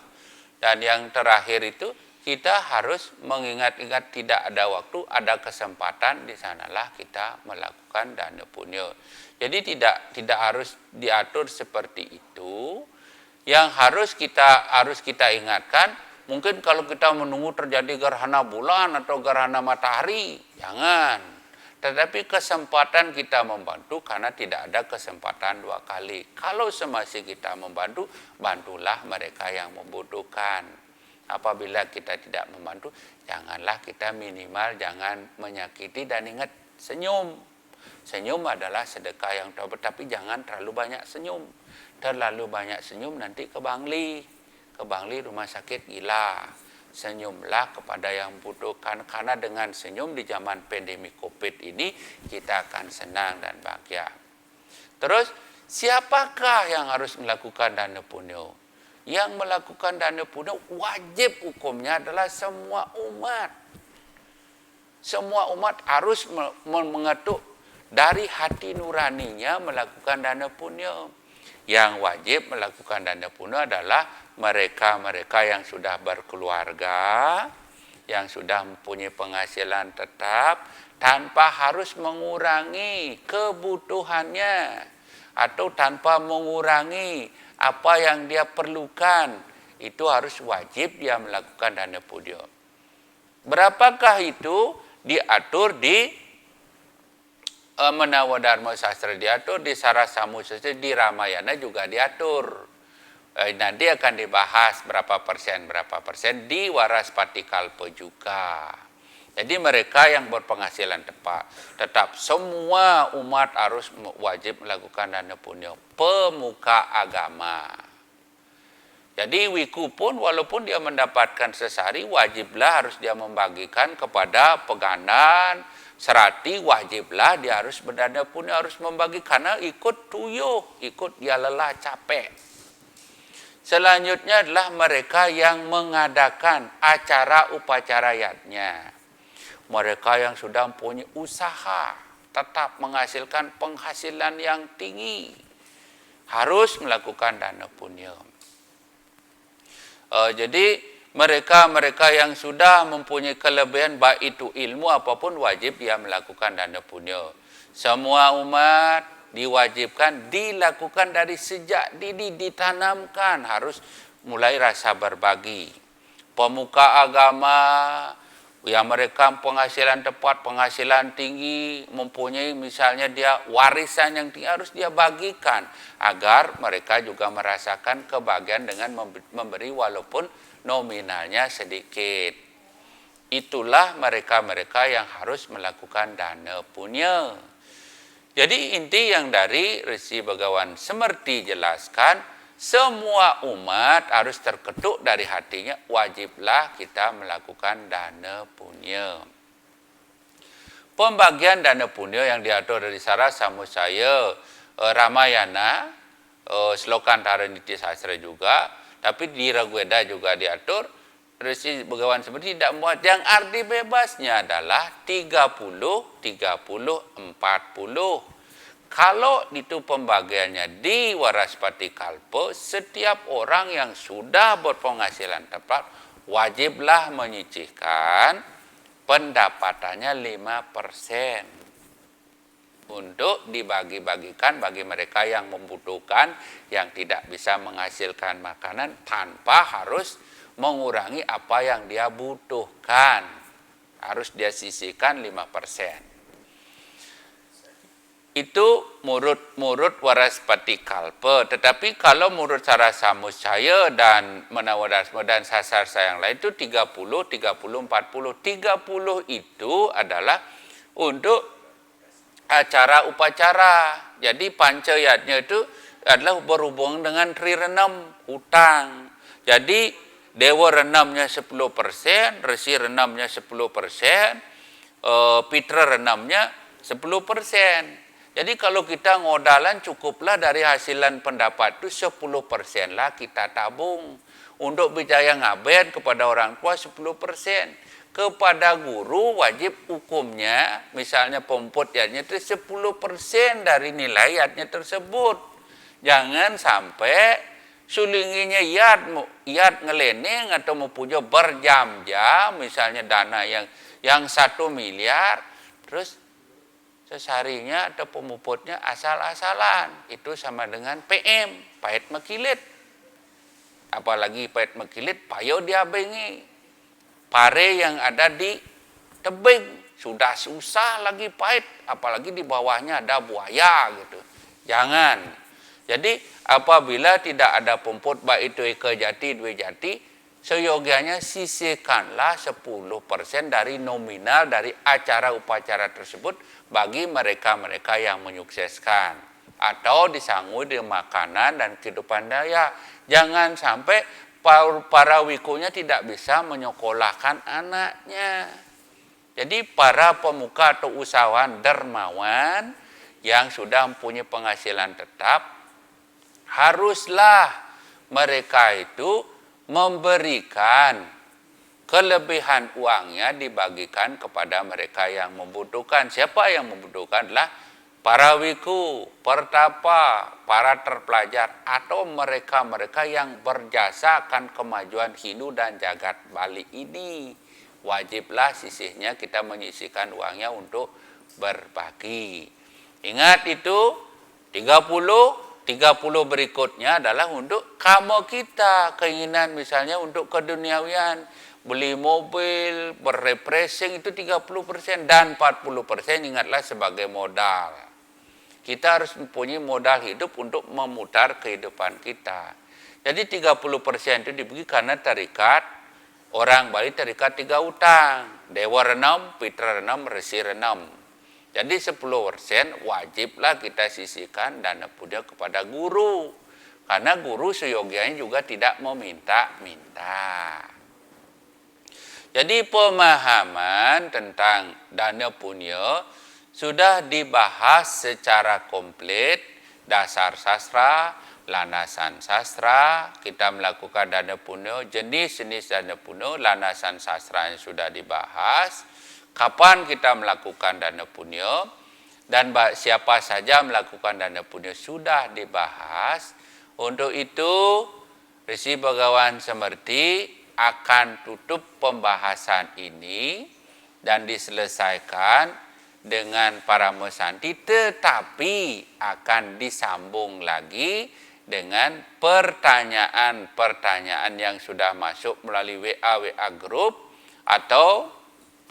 dan yang terakhir itu kita harus mengingat-ingat tidak ada waktu, ada kesempatan, di sanalah kita melakukan dana punya. Jadi tidak harus diatur seperti itu. Yang harus kita ingatkan, mungkin kalau kita menunggu terjadi gerhana bulan atau gerhana matahari, jangan. Tetapi kesempatan kita membantu karena tidak ada kesempatan dua kali. Kalau semasa kita membantu, bantulah mereka yang membutuhkan. Apabila kita tidak membantu, janganlah kita minimal jangan menyakiti, dan ingat senyum. Senyum adalah sedekah yang tobat, tapi jangan terlalu banyak senyum. Terlalu banyak senyum nanti ke Bangli rumah sakit gila. Senyumlah kepada yang membutuhkan, karena dengan senyum di zaman pandemi Covid ini kita akan senang dan bahagia. Terus, siapakah yang harus melakukan dana punya? Yang melakukan dana punya wajib hukumnya adalah semua umat. Semua umat harus mengetuk dari hati nuraninya melakukan dana punya. Yang wajib melakukan dana punya adalah mereka-mereka yang sudah berkeluarga, yang sudah mempunyai penghasilan tetap, tanpa harus mengurangi kebutuhannya, atau tanpa mengurangi apa yang dia perlukan, itu harus wajib dia melakukan dana punya. Berapakah itu? Diatur di Menawa Dharma Sastra diatur, di Sarasamu Sastra, di Ramayana juga diatur. Nanti akan dibahas berapa persen di Waraspati Kalpa juga. Jadi mereka yang berpenghasilan tetap semua umat harus wajib melakukan dana punya, pemuka agama. Jadi wiku pun walaupun dia mendapatkan sesari, wajiblah harus dia membagikan kepada peganan, serati, wajiblah dia harus berdana punya, harus membagi, karena ikut tuyuh, ikut dia lelah capek. Selanjutnya adalah mereka yang mengadakan acara upacarayatnya. Mereka yang sudah mempunyai usaha, tetap menghasilkan penghasilan yang tinggi, harus melakukan dana punya. Jadi mereka yang sudah mempunyai kelebihan, baik itu ilmu apapun, wajib dia melakukan dana punya. Semua umat diwajibkan dilakukan dari sejak dini, ditanamkan, harus mulai rasa berbagi. Pemuka agama yang mereka penghasilan tepat, penghasilan tinggi, mempunyai misalnya dia warisan yang tinggi, harus dia bagikan agar mereka juga merasakan kebahagiaan dengan memberi walaupun nominalnya sedikit. Itulah mereka-mereka yang harus melakukan dana punya. Jadi inti yang dari Resi Begawan Semerti jelaskan, semua umat harus terketuk dari hatinya, wajiblah kita melakukan dana punya. Pembagian dana punya yang diatur dari Sarasamusaya Ramayana, Slokantara Niti Sastra juga, tapi di Rigveda juga diatur. Resi Begawan Semerti tidak muat, yang arti bebasnya adalah 30, 40. Kalau itu pembagiannya di Waraspati Kalpa, setiap orang yang sudah berpenghasilan tetap wajiblah menyisihkan pendapatannya 5% untuk dibagi-bagikan bagi mereka yang membutuhkan, yang tidak bisa menghasilkan makanan, tanpa harus mengurangi apa yang dia butuhkan. Harus dia sisihkan 5%. itu murut waraspati kalpa. Tetapi kalau murut cara samuscaya dan menawadasma dan sasar sayang lain itu 30, 40. 30 itu adalah untuk acara upacara. Jadi pancayatnya itu adalah berhubung dengan trirenam, hutang. Jadi dewa renamnya 10%, resi renamnya 10%, pitra renamnya 10%. Jadi kalau kita ngodalan cukuplah dari hasilan pendapat itu 10% lah kita tabung. Untuk bicara ngabed kepada orang tua 10%. Kepada guru wajib hukumnya, misalnya pompotnya itu 10% dari nilai yatnya tersebut. Jangan sampai sulinginya yat ngeleneng atau mempunyai berjam-jam, misalnya dana yang 1 miliar, terus sesarinya atau pemuputnya asal-asalan. Itu sama dengan PM, pahit mekilit. Apalagi pahit mekilit, payo diabengi. Pare yang ada di tebing, sudah susah lagi pahit. Apalagi di bawahnya ada buaya gitu. Jangan. Jadi apabila tidak ada pemput, baik itu eka jati, dua jati, seyogianya sisihkanlah 10% dari nominal dari acara upacara tersebut bagi mereka-mereka yang menyukseskan. Atau disangui dengan makanan dan kehidupan daya. Jangan sampai para wikunya tidak bisa menyekolahkan anaknya. Jadi para pemuka atau usahawan dermawan yang sudah mempunyai penghasilan tetap, haruslah mereka itu memberikan kelebihan uangnya dibagikan kepada mereka yang membutuhkan. Siapa yang membutuhkan? Adalah para wiku, pertapa, para terpelajar, atau mereka-mereka yang berjasa akan kemajuan Hindu dan jagat Bali ini. Wajiblah sisihnya kita menyisihkan uangnya untuk berbagi. Ingat itu 30 berikutnya adalah untuk kamu kita, keinginan misalnya untuk keduniawian, beli mobil, berrefreshing itu 30% dan 40% ingatlah sebagai modal. Kita harus mempunyai modal hidup untuk memutar kehidupan kita. Jadi 30% itu dibagi karena tarikat, orang Bali tarikat 3 utang. Dewa renam, pitra renam, resi renam. Jadi 10% wajiblah kita sisihkan dana puja kepada guru. Karena guru seyogianya juga tidak meminta-minta. Jadi pemahaman tentang dana punya sudah dibahas secara komplit, dasar sastra, landasan sastra, kita melakukan dana punya, jenis-jenis dana punya, landasan sastra yang sudah dibahas, kapan kita melakukan dana punya, dan siapa saja melakukan dana punya sudah dibahas. Untuk itu, Resi Begawan Semerti akan tutup pembahasan ini dan diselesaikan dengan para mesanti, tetapi akan disambung lagi dengan pertanyaan-pertanyaan yang sudah masuk melalui WA grup atau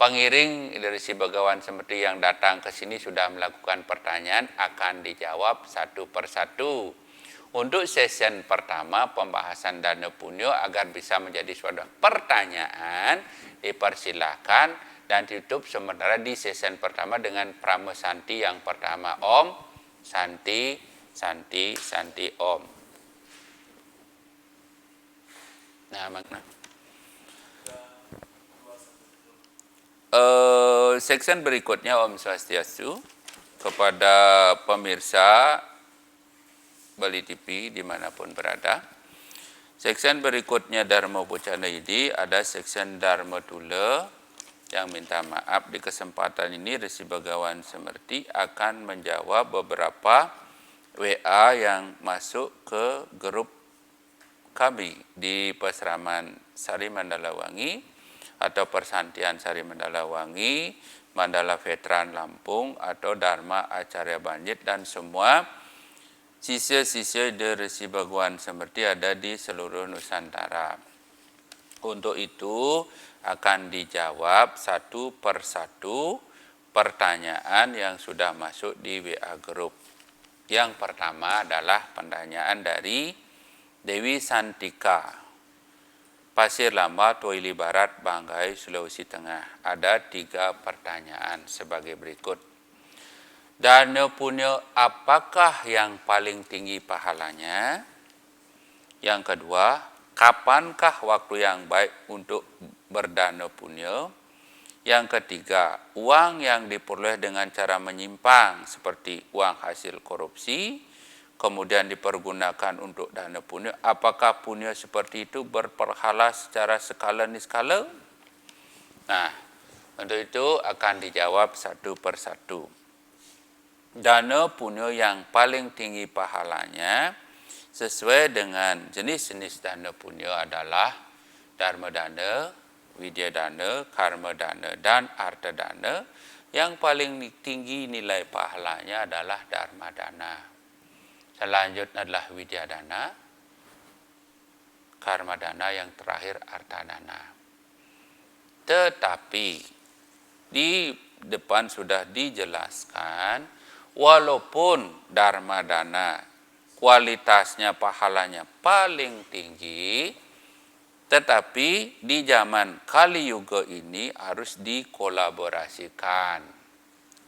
pengiring dari si Begawan Semerti yang datang ke sini sudah melakukan pertanyaan, akan dijawab satu persatu. Untuk sesi pertama pembahasan dana punyo agar bisa menjadi suatu pertanyaan, dipersilakan dan ditutup sementara di sesi pertama dengan pramesanti yang pertama. Om, Santi, Santi, Santi, Om. Nah, makna. Section berikutnya Om Swastiastu kepada pemirsa Bali TV dimanapun berada. Section berikutnya Dharma Bocana ini ada section Dharma Tula yang minta maaf di kesempatan ini Resi Begawan Semerti akan menjawab beberapa WA yang masuk ke grup kami di Peseraman Sari Mandala Wangi atau Persantian Sari Mandala Wangi, Mandala Veteran Lampung atau Dharma Acarya Banjit, dan semua siswa-siswa dari Resi Begawan Semerti ada di seluruh Nusantara. Untuk itu akan dijawab satu persatu pertanyaan yang sudah masuk di WA Group. Yang pertama adalah pertanyaan dari Dewi Santika, Pasir Lamba, Toili Barat, Banggai, Sulawesi Tengah. Ada 3 pertanyaan sebagai berikut. Dana punya apakah yang paling tinggi pahalanya? Yang kedua, kapankah waktu yang baik untuk berdana punya? Yang ketiga, uang yang diperoleh dengan cara menyimpang seperti uang hasil korupsi, kemudian dipergunakan untuk dana punya, apakah punya seperti itu berpahala secara skala niskala? Nah, untuk itu akan dijawab satu persatu. Dana punya yang paling tinggi pahalanya sesuai dengan jenis-jenis dana punya adalah dharma dana, widya dana, karma dana, dan arta dana. Yang paling tinggi nilai pahalanya adalah dharma dana. Selanjutnya adalah widya dana, karma dana, yang terakhir arta dana. Tetapi di depan sudah dijelaskan, walaupun dharma dana kualitasnya pahalanya paling tinggi, tetapi di zaman Kali Yuga ini harus dikolaborasikan.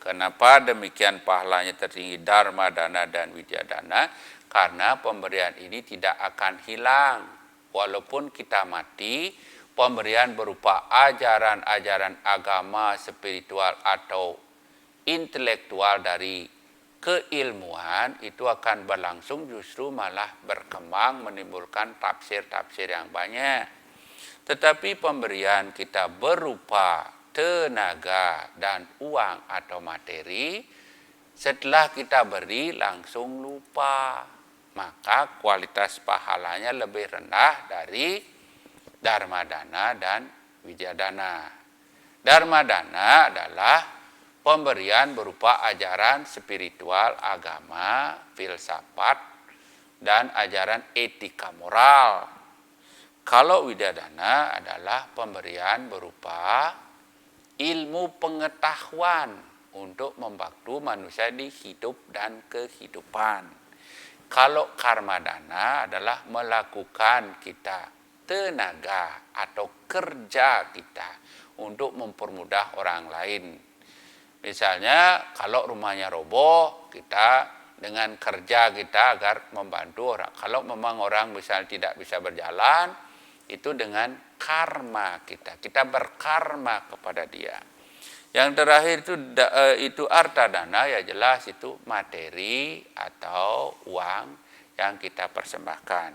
Kenapa demikian pahalanya tertinggi dharma dana dan widya dana? Karena pemberian ini tidak akan hilang. Walaupun kita mati, pemberian berupa ajaran-ajaran agama, spiritual atau intelektual dari keilmuan itu akan berlangsung, justru malah berkembang, menimbulkan tafsir-tafsir yang banyak. Tetapi pemberian kita berupa tenaga dan uang atau materi, setelah kita beri langsung lupa, maka kualitas pahalanya lebih rendah dari dharma dana dan widya dana. Dharma dana adalah pemberian berupa ajaran spiritual, agama, filsafat, dan ajaran etika moral. Kalau widya dana adalah pemberian berupa ilmu pengetahuan untuk membantu manusia di hidup dan kehidupan. Kalau karma dana adalah melakukan kita tenaga atau kerja kita untuk mempermudah orang lain. Misalnya kalau rumahnya roboh, kita dengan kerja kita agar membantu orang. Kalau memang orang misalnya tidak bisa berjalan, itu dengan karma kita. Kita berkarma kepada dia. Yang terakhir itu arta dana, ya jelas itu materi atau uang yang kita persembahkan.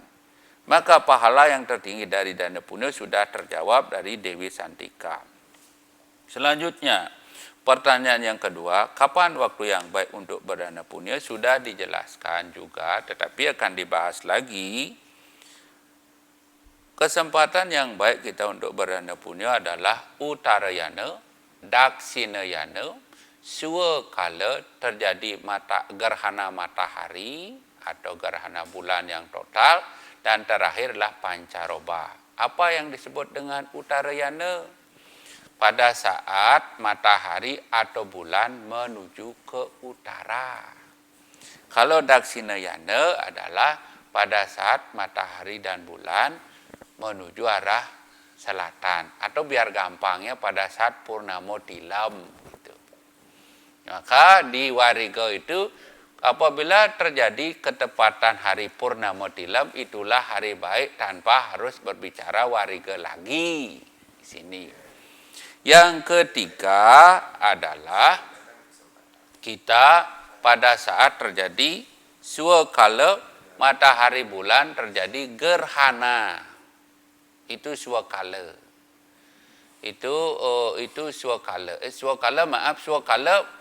Maka pahala yang tertinggi dari dana punya sudah terjawab dari Dewi Santika. Selanjutnya, pertanyaan yang kedua, kapan waktu yang baik untuk berdana punya? Sudah dijelaskan juga, tetapi akan dibahas lagi. Kesempatan yang baik kita untuk berdana punya adalah Uttarayana, Dakshinayana, swakala terjadi gerhana matahari atau gerhana bulan yang total, dan terakhirlah pancaroba. Apa yang disebut dengan Uttarayana? Pada saat matahari atau bulan menuju ke utara. Kalau Dakshinayana adalah pada saat matahari dan bulan menuju arah selatan, atau biar gampangnya pada saat purnama tilam gitu. Maka di Wariga itu apabila terjadi ketepatan hari purnama tilam, itulah hari baik tanpa harus berbicara Wariga lagi di sini. Yang ketiga adalah kita pada saat terjadi swakala matahari bulan terjadi gerhana. Itu swakala. Itu swakala. Swakala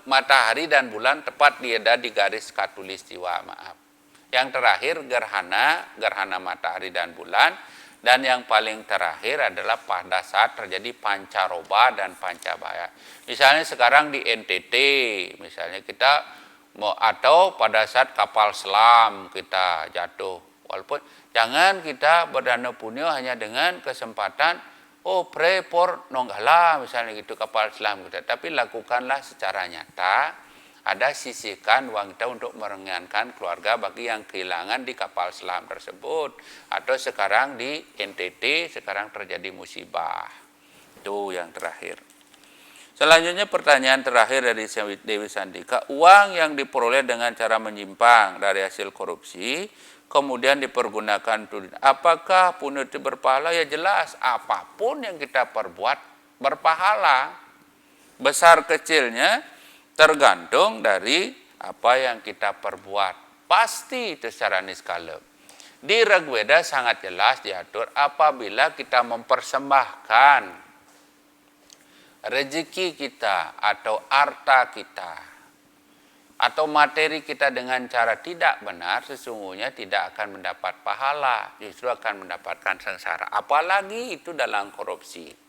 matahari dan bulan tepat ada di garis khatulistiwa, maaf. Yang terakhir gerhana matahari dan bulan, dan yang paling terakhir adalah pada saat terjadi pancaroba dan pancabaya. Misalnya sekarang di NTT, misalnya kita atau pada saat kapal selam kita jatuh, walaupun jangan kita berdana punya hanya dengan kesempatan oh pray for Nonggala misalnya gitu kapal selam kita, tapi lakukanlah secara nyata. Ada sisihkan uang kita untuk meringankan keluarga bagi yang kehilangan di kapal selam tersebut. Atau sekarang di NTT, sekarang terjadi musibah. Itu yang terakhir. Selanjutnya pertanyaan terakhir dari Dewi Sandika. Uang yang diperoleh dengan cara menyimpang dari hasil korupsi, kemudian dipergunakan untuk apakah punya itu berpahala? Ya jelas, apapun yang kita perbuat berpahala. Besar kecilnya tergantung dari apa yang kita perbuat. Pasti itu secara niskala. Di Rigveda sangat jelas diatur apabila kita mempersembahkan rezeki kita atau harta kita atau materi kita dengan cara tidak benar, sesungguhnya tidak akan mendapat pahala, justru akan mendapatkan sengsara. Apalagi itu dalam korupsi.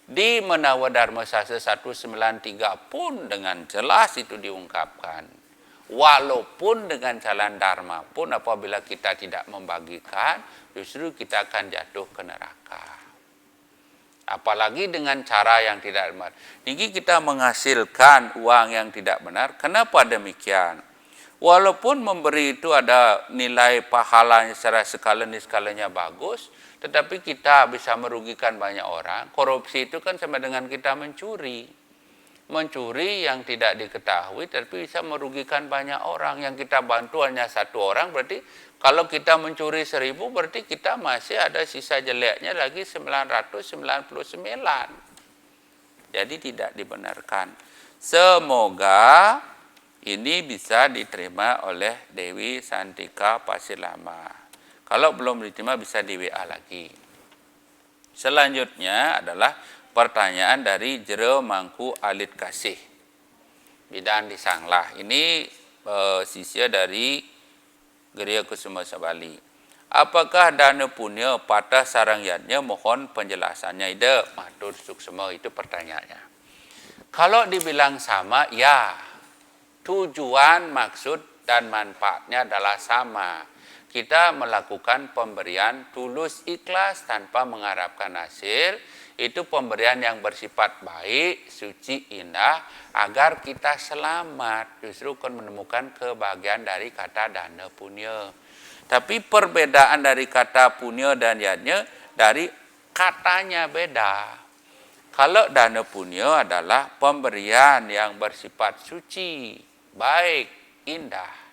Di Menawa Dharma Sastra 193 pun dengan jelas itu diungkapkan. Walaupun dengan jalan dharma pun apabila kita tidak membagikan, justru kita akan jatuh ke neraka. Apalagi dengan cara yang tidak benar. Ini kita menghasilkan uang yang tidak benar. Kenapa demikian? Walaupun memberi itu ada nilai pahalanya secara skalanya bagus, tetapi kita bisa merugikan banyak orang. Korupsi itu kan sama dengan kita mencuri. Mencuri yang tidak diketahui tapi bisa merugikan banyak orang. Yang kita bantu hanya satu orang, berarti kalau kita mencuri 1000 berarti kita masih ada sisa jeleknya lagi 999. Jadi tidak dibenarkan. Semoga ini bisa diterima oleh Dewi Santika Pasilama. Kalau belum diterima bisa di WA lagi. Selanjutnya adalah pertanyaan dari Jero Mangku Alit Kasih. Bidan di Sanglah. Ini sisya dari Geria Kusuma Sabali. Apakah dana punya patah sarangyatnya? Mohon penjelasannya. Ida matur suksema, itu pertanyaannya. Kalau dibilang sama, ya. Tujuan, maksud, dan manfaatnya adalah sama. Kita melakukan pemberian tulus ikhlas tanpa mengharapkan hasil. Itu pemberian yang bersifat baik, suci, indah, agar kita selamat. Justru akan menemukan kebahagiaan dari kata dana punya. Tapi perbedaan dari kata punya dan yatnya dari katanya beda. Kalau dana punya adalah pemberian yang bersifat suci, baik, indah.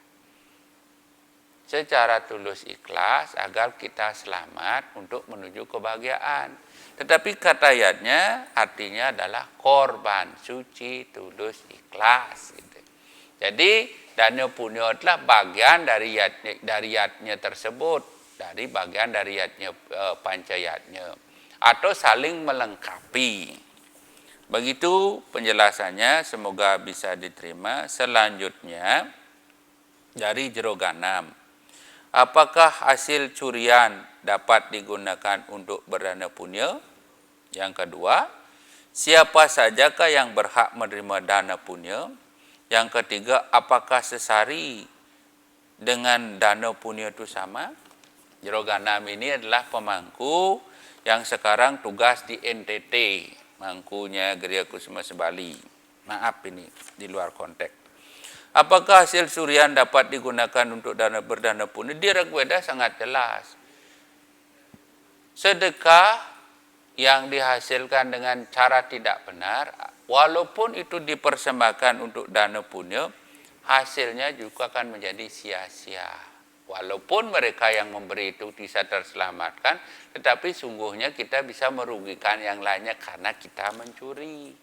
Secara tulus ikhlas agar kita selamat untuk menuju kebahagiaan. Tetapi kata ayatnya artinya adalah korban suci, tulus, ikhlas. Gitu. Jadi dana punya adalah bagian dari yatnya tersebut, dari bagian dari yatnya pancayatnya, atau saling melengkapi. Begitu penjelasannya, semoga bisa diterima. Selanjutnya dari Jero Ganam. Apakah hasil curian dapat digunakan untuk berdana punya? Yang kedua, siapa sajakah yang berhak menerima dana punya? Yang ketiga, apakah sesari dengan dana punya itu sama? Jero Ganam ini adalah pemangku yang sekarang tugas di NTT, mangkunya Geria Kusuma Sebali. Maaf ini di luar konteks. Apakah hasil curian dapat digunakan untuk berdana punya? Di Rigveda sangat jelas. Sedekah yang dihasilkan dengan cara tidak benar, walaupun itu dipersembahkan untuk dana punya, hasilnya juga akan menjadi sia-sia. Walaupun mereka yang memberi itu bisa terselamatkan, tetapi sungguhnya kita bisa merugikan yang lainnya karena kita mencuri.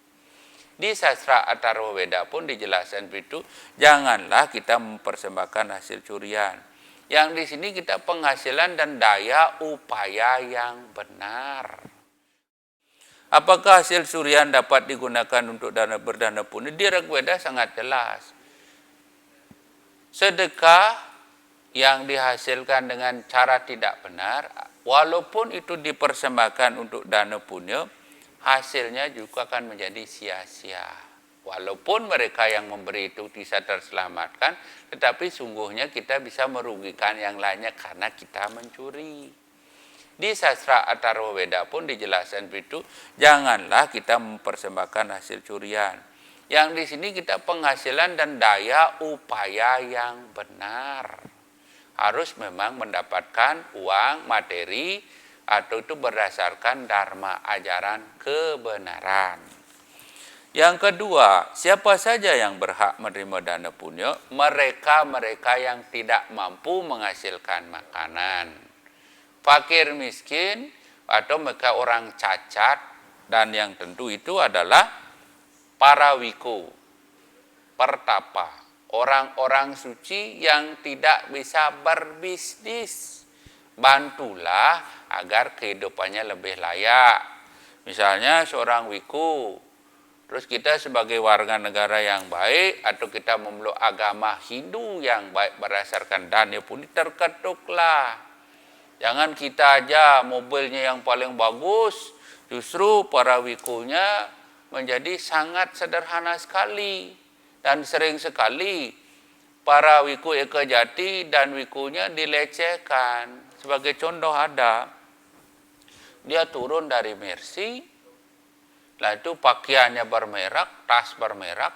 Di sastra Atharva Veda pun dijelaskan begitu, janganlah kita mempersembahkan hasil curian. Yang di sini kita penghasilan dan daya upaya yang benar. Apakah hasil curian dapat digunakan untuk berdana punya? Di Rigveda sangat jelas. Sedekah yang dihasilkan dengan cara tidak benar, walaupun itu dipersembahkan untuk dana punya, hasilnya juga akan menjadi sia-sia. Walaupun mereka yang memberi itu bisa terselamatkan, tetapi sungguhnya kita bisa merugikan yang lainnya karena kita mencuri. Di sastra Atharwaveda pun dijelaskan begitu, janganlah kita mempersembahkan hasil curian. Yang di sini kita penghasilan dan daya upaya yang benar. Harus memang mendapatkan uang, materi, atau itu berdasarkan dharma, ajaran kebenaran. Yang kedua, siapa saja yang berhak menerima dana punya? Mereka-mereka yang tidak mampu menghasilkan makanan. Fakir miskin atau mereka orang cacat, dan yang tentu itu adalah para wiku, pertapa, orang-orang suci yang tidak bisa berbisnis. Bantulah agar kehidupannya lebih layak. Misalnya seorang wiku, terus kita sebagai warga negara yang baik atau kita memeluk agama Hindu yang baik berdasarkan dana pun terketuklah. Jangan kita aja mobilnya yang paling bagus, justru para wikunya menjadi sangat sederhana sekali. Dan sering sekali para wiku Eka Jati dan wikunya dilecehkan. Sebagai contoh ada, dia turun dari Mercy, lah itu pakaiannya bermerak, tas bermerak,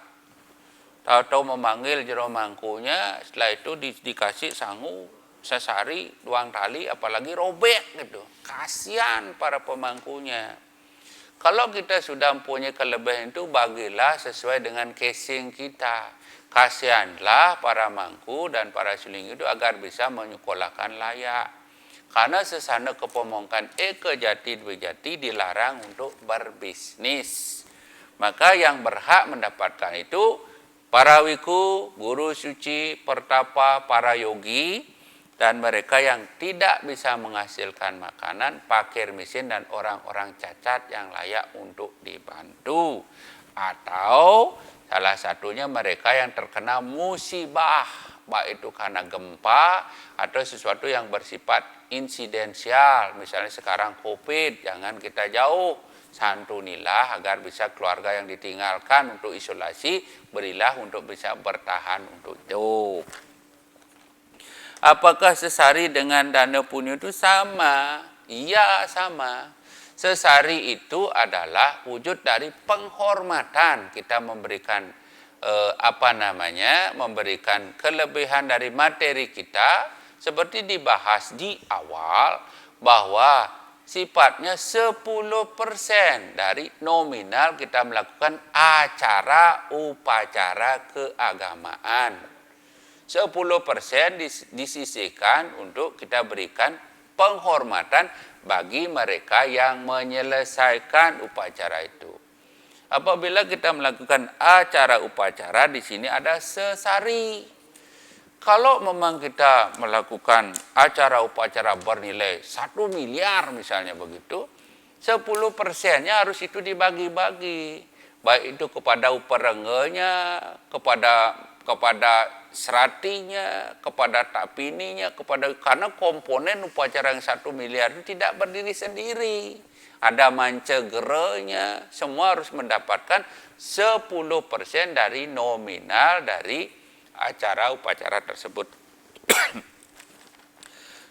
tahu-tahu memanggil jero mangkunya, setelah itu dikasih sangu, sesari, luang tali, apalagi robek gitu. Kasihan para pemangkunya. Kalau kita sudah mempunyai kelebihan itu, bagilah sesuai dengan casing kita. Kasihanlah para mangku dan para suling itu agar bisa menyekolahkan layak. Karena sesana kepemongkan Eka Jati Dwi Jati dilarang untuk berbisnis. Maka yang berhak mendapatkan itu para wiku, guru suci, pertapa, para yogi, dan mereka yang tidak bisa menghasilkan makanan, fakir miskin, dan orang-orang cacat yang layak untuk dibantu. Atau salah satunya mereka yang terkena musibah, baik itu karena gempa atau sesuatu yang bersifat insidensial. Misalnya sekarang COVID, jangan kita jauh, santunilah agar bisa keluarga yang ditinggalkan untuk isolasi, berilah untuk bisa bertahan untuk itu. Apakah sesari dengan dana punya itu sama? Iya, sama. Sesari itu adalah wujud dari penghormatan. Kita memberikan memberikan kelebihan dari materi kita, seperti dibahas di awal bahwa sifatnya 10% dari nominal kita melakukan acara upacara keagamaan. 10% disisihkan untuk kita berikan penghormatan bagi mereka yang menyelesaikan upacara itu. Apabila kita melakukan acara upacara, di sini ada sesari. Kalau memang kita melakukan acara upacara bernilai 1 miliar misalnya begitu, 10%-nya harus itu dibagi-bagi. Baik itu kepada uparenggenya, kepada seratinya, kepada tapininya, karena komponen upacara yang 1 miliar itu tidak berdiri sendiri. Ada mancegerenya, semua harus mendapatkan 10% dari nominal dari acara upacara tersebut.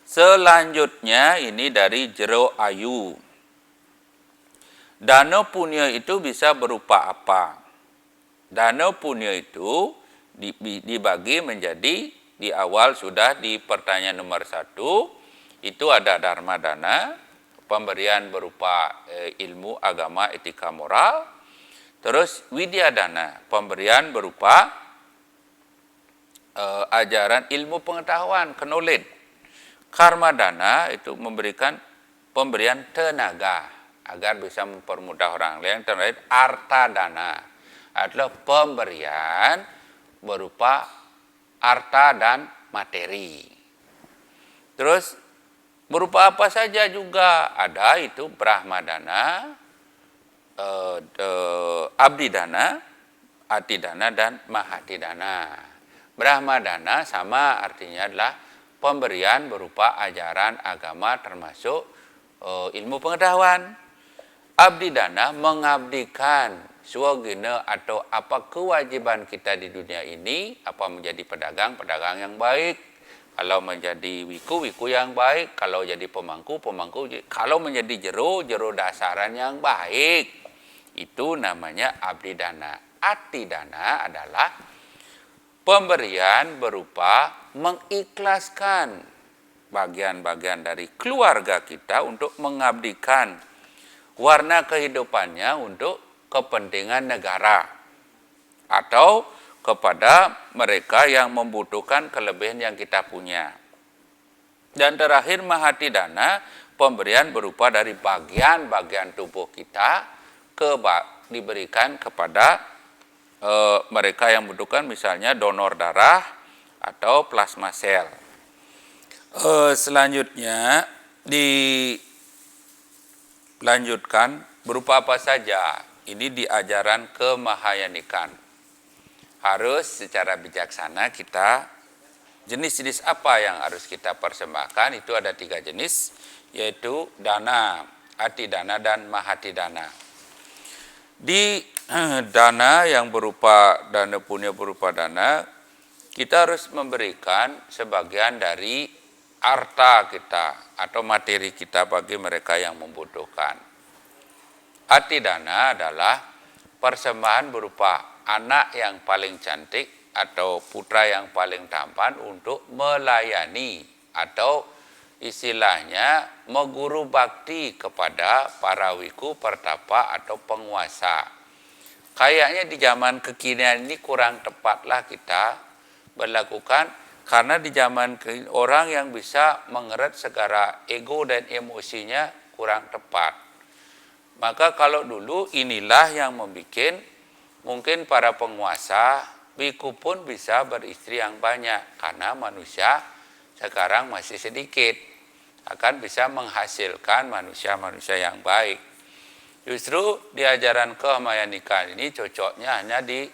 Selanjutnya ini dari Jero Ayu. Dana punya itu bisa berupa apa? Dana punya itu dibagi menjadi, di awal sudah di pertanyaan nomor 1, itu ada dharma dana, pemberian berupa ilmu, agama, etika, moral. Terus widya dana, pemberian berupa ajaran ilmu pengetahuan, knowledge. Karma dana itu memberikan pemberian tenaga agar bisa mempermudah orang lain. Terakhir arta dana adalah pemberian berupa harta dan materi. Terus berupa apa saja juga ada, itu Brahma dana, Abdi dana, Ati dana, dan Mahati dana. Brahma dana sama artinya adalah pemberian berupa ajaran agama termasuk ilmu pengetahuan. Abdi dana mengabdikan swagina atau apa kewajiban kita di dunia ini, apa menjadi pedagang yang baik, Kalau menjadi wiku yang baik, kalau jadi pemangku, kalau menjadi jero dasaran yang baik. Itu namanya abdi dana. Ati dana adalah pemberian berupa mengikhlaskan bagian-bagian dari keluarga kita untuk mengabdikan warna kehidupannya untuk kepentingan negara atau kepada mereka yang membutuhkan kelebihan yang kita punya. Dan terakhir mahati dana, pemberian berupa dari bagian-bagian tubuh kita diberikan kepada mereka yang membutuhkan, misalnya donor darah atau plasma sel. Selanjutnya dilanjutkan berupa apa saja. Ini di ajaran kemahayanikan. Harus secara bijaksana kita, jenis-jenis apa yang harus kita persembahkan, itu ada 3 jenis, yaitu dana, ati dana, dan mahati dana. Di dana yang berupa dana punya berupa dana, kita harus memberikan sebagian dari harta kita atau materi kita bagi mereka yang membutuhkan. Ati dana adalah persembahan berupa anak yang paling cantik atau putra yang paling tampan untuk melayani atau istilahnya meguru bakti kepada para wiku, pertapa atau penguasa. Kayaknya di zaman kekinian ini kurang tepatlah kita berlakukan, karena di zaman orang yang bisa mengeret segala ego dan emosinya kurang tepat. Maka kalau dulu inilah yang membuat mungkin para penguasa, biku pun bisa beristri yang banyak, karena manusia sekarang masih sedikit, akan bisa menghasilkan manusia-manusia yang baik. Justru di ajaran kemayanikan ini cocoknya hanya di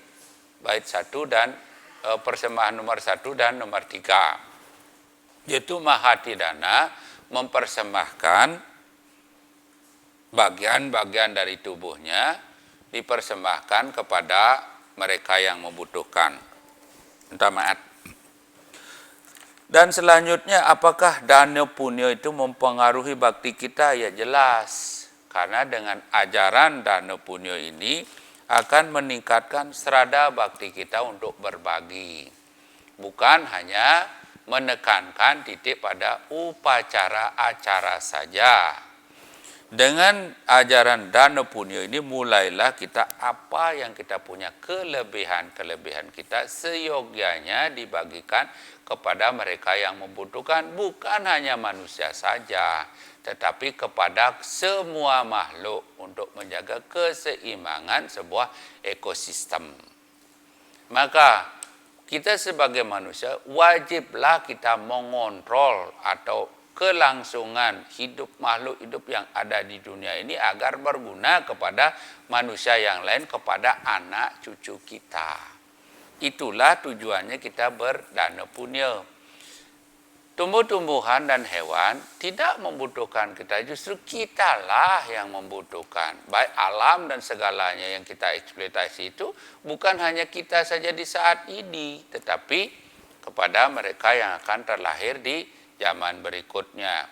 bait 1 dan persembahan nomor 1 dan nomor 3. Yaitu mahati dana, mempersembahkan bagian-bagian dari tubuhnya, dipersembahkan kepada mereka yang membutuhkan. Minta maaf. Dan selanjutnya, apakah dana punya itu mempengaruhi bakti kita? Ya jelas. Karena dengan ajaran dana punya ini akan meningkatkan serada bakti kita untuk berbagi. Bukan hanya menekankan titik pada upacara acara saja. Dengan ajaran dana punya ini mulailah kita, apa yang kita punya, kelebihan-kelebihan kita seyogyanya dibagikan kepada mereka yang membutuhkan, bukan hanya manusia saja, tetapi kepada semua makhluk untuk menjaga keseimbangan sebuah ekosistem. Maka kita sebagai manusia wajiblah kita mengontrol atau kelangsungan hidup makhluk hidup yang ada di dunia ini agar berguna kepada manusia yang lain, kepada anak cucu kita. Itulah tujuannya kita berdana punya. Tumbuh-tumbuhan dan hewan tidak membutuhkan kita, justru kitalah yang membutuhkan. Baik alam dan segalanya yang kita eksploitasi itu bukan hanya kita saja di saat ini, tetapi kepada mereka yang akan terlahir di zaman berikutnya.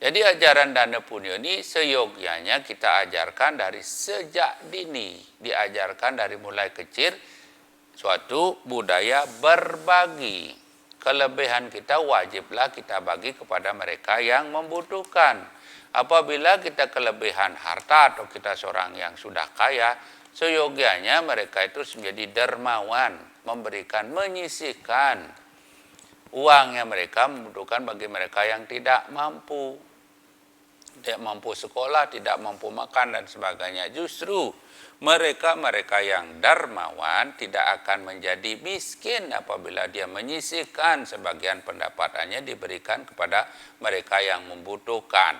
Jadi ajaran dana punya ini seyogyanya kita ajarkan dari sejak dini, diajarkan dari mulai kecil suatu budaya berbagi. Kelebihan kita wajiblah kita bagi kepada mereka yang membutuhkan. Apabila kita kelebihan harta atau kita seorang yang sudah kaya, seyogyanya mereka itu menjadi dermawan, memberikan, menyisihkan uang yang mereka membutuhkan bagi mereka yang tidak mampu sekolah, tidak mampu makan dan sebagainya. Justru mereka yang dermawan tidak akan menjadi miskin apabila dia menyisihkan sebagian pendapatannya diberikan kepada mereka yang membutuhkan.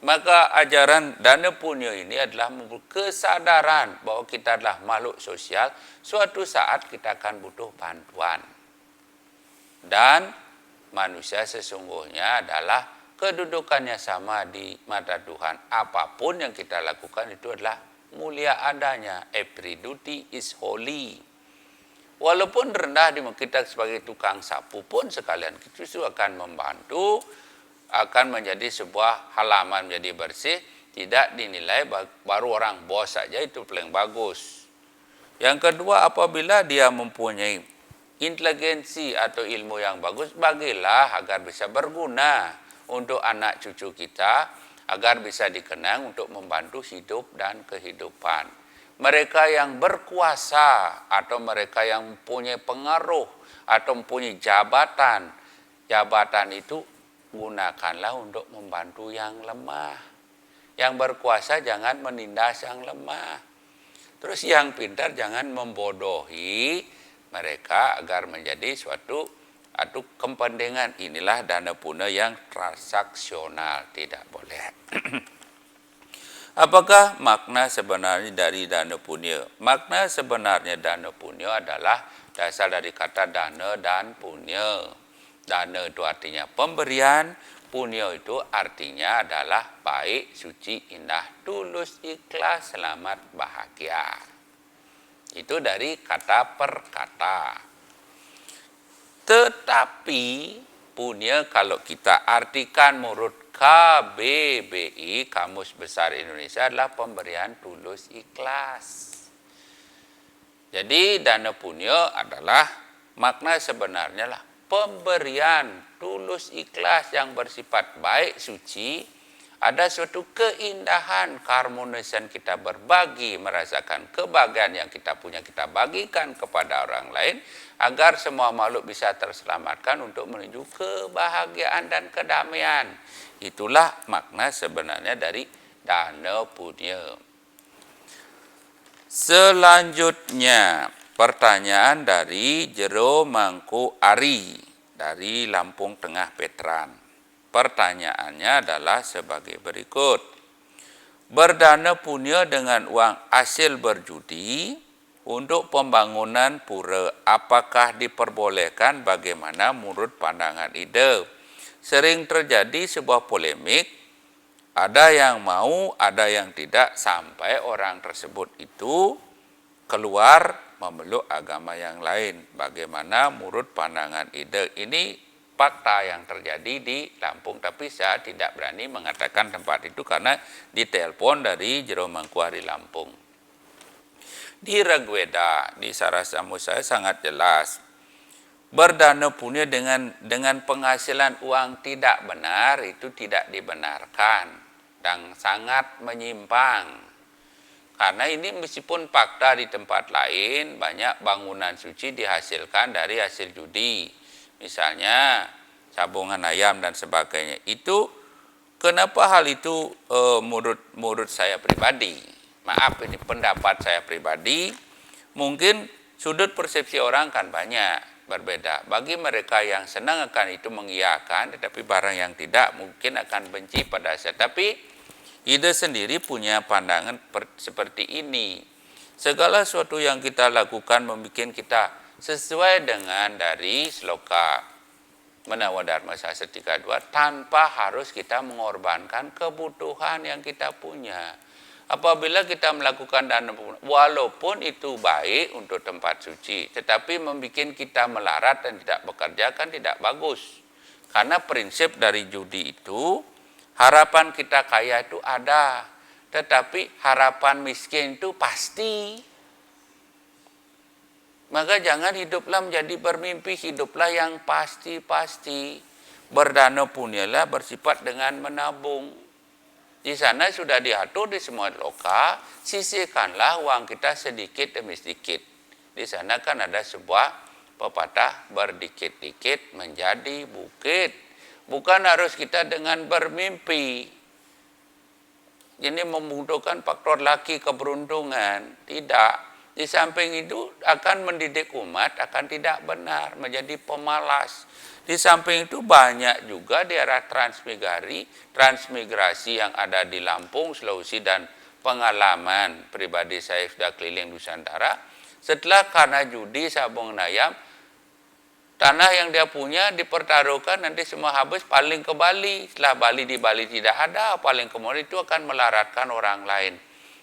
Maka ajaran dana punya ini adalah kesadaran bahwa kita adalah makhluk sosial, suatu saat kita akan butuh bantuan. Dan manusia sesungguhnya adalah kedudukannya sama di mata Tuhan. Apapun yang kita lakukan itu adalah mulia adanya. Every duty is holy. Walaupun rendah di kita sebagai tukang sapu pun sekalian itu akan membantu, akan menjadi sebuah halaman menjadi bersih, tidak dinilai baru orang bos saja itu paling bagus. Yang kedua, apabila dia mempunyai inteligensi atau ilmu yang bagus, bagilah agar bisa berguna untuk anak cucu kita, agar bisa dikenang untuk membantu hidup dan kehidupan. Mereka yang berkuasa atau mereka yang mempunyai pengaruh atau mempunyai jabatan itu gunakanlah untuk membantu yang lemah. Yang berkuasa jangan menindas yang lemah. Terus yang pintar jangan membodohi mereka agar menjadi suatu kepentingan. Inilah dana punya yang transaksional, tidak boleh. Apakah makna sebenarnya dari dana punya? Makna sebenarnya dana punya adalah dasar dari kata dana dan punya. Dana itu artinya pemberian, punya itu artinya adalah baik, suci, indah, tulus, ikhlas, selamat, bahagia. Itu dari kata per kata. Tetapi punya kalau kita artikan menurut KBBI, Kamus Besar Indonesia, adalah pemberian tulus ikhlas. Jadi dana punya adalah makna sebenarnya lah pemberian tulus ikhlas yang bersifat baik, suci, ada suatu keindahan, keharmonisan kita berbagi, merasakan kebahagiaan yang kita punya, kita bagikan kepada orang lain, agar semua makhluk bisa terselamatkan untuk menuju kebahagiaan dan kedamaian. Itulah makna sebenarnya dari dana punya. Selanjutnya, pertanyaan dari Jero Mangku Ari dari Lampung Tengah Veteran. Pertanyaannya adalah sebagai berikut. Berdana punya dengan uang hasil berjudi untuk pembangunan pura, apakah diperbolehkan, bagaimana menurut pandangan ide? Sering terjadi sebuah polemik, ada yang mau, ada yang tidak, sampai orang tersebut itu keluar memeluk agama yang lain. Bagaimana menurut pandangan ide? Ini fakta yang terjadi di Lampung, tapi saya tidak berani mengatakan tempat itu karena ditelepon dari Jero Mangkuari Lampung. Di Regweda, di Sarasamu saya sangat jelas. Berdana punya dengan penghasilan uang tidak benar itu tidak dibenarkan dan sangat menyimpang. Karena ini meskipun fakta di tempat lain banyak bangunan suci dihasilkan dari hasil judi. Misalnya sabungan ayam dan sebagainya. Itu kenapa hal itu menurut saya pribadi? Maaf, ini pendapat saya pribadi. Mungkin sudut persepsi orang kan banyak. Berbeda. Bagi mereka yang senang akan itu mengiyakan, tetapi barang yang tidak mungkin akan benci pada saya. Tapi ide sendiri punya pandangan seperti ini. Segala sesuatu yang kita lakukan membuat kita sesuai dengan dari sloka Menawa Dharma Sastra 32, tanpa harus kita mengorbankan kebutuhan yang kita punya. Apabila kita melakukan dana walaupun itu baik untuk tempat suci, tetapi membuat kita melarat dan tidak bekerja kan tidak bagus. Karena prinsip dari judi itu, harapan kita kaya itu ada, tetapi harapan miskin itu pasti. Maka jangan hiduplah menjadi bermimpi, hiduplah yang pasti-pasti. Berdana punyalah bersifat dengan menabung. Di sana sudah diatur di semua loka, sisihkanlah uang kita sedikit demi sedikit. Di sana kan ada sebuah pepatah, berdikit-dikit menjadi bukit. Bukan harus kita dengan bermimpi. Ini membutuhkan faktor laki keberuntungan. Tidak. Di samping itu akan mendidik umat, akan tidak benar, menjadi pemalas. Di samping itu banyak juga daerah transmigrasi yang ada di Lampung, Sulawesi, dan pengalaman pribadi saya sudah keliling Nusantara. Setelah karena judi sabung ayam, tanah yang dia punya dipertaruhkan, nanti semua habis, paling ke Bali. Setelah di Bali tidak ada, paling kemudian itu akan melaratkan orang lain.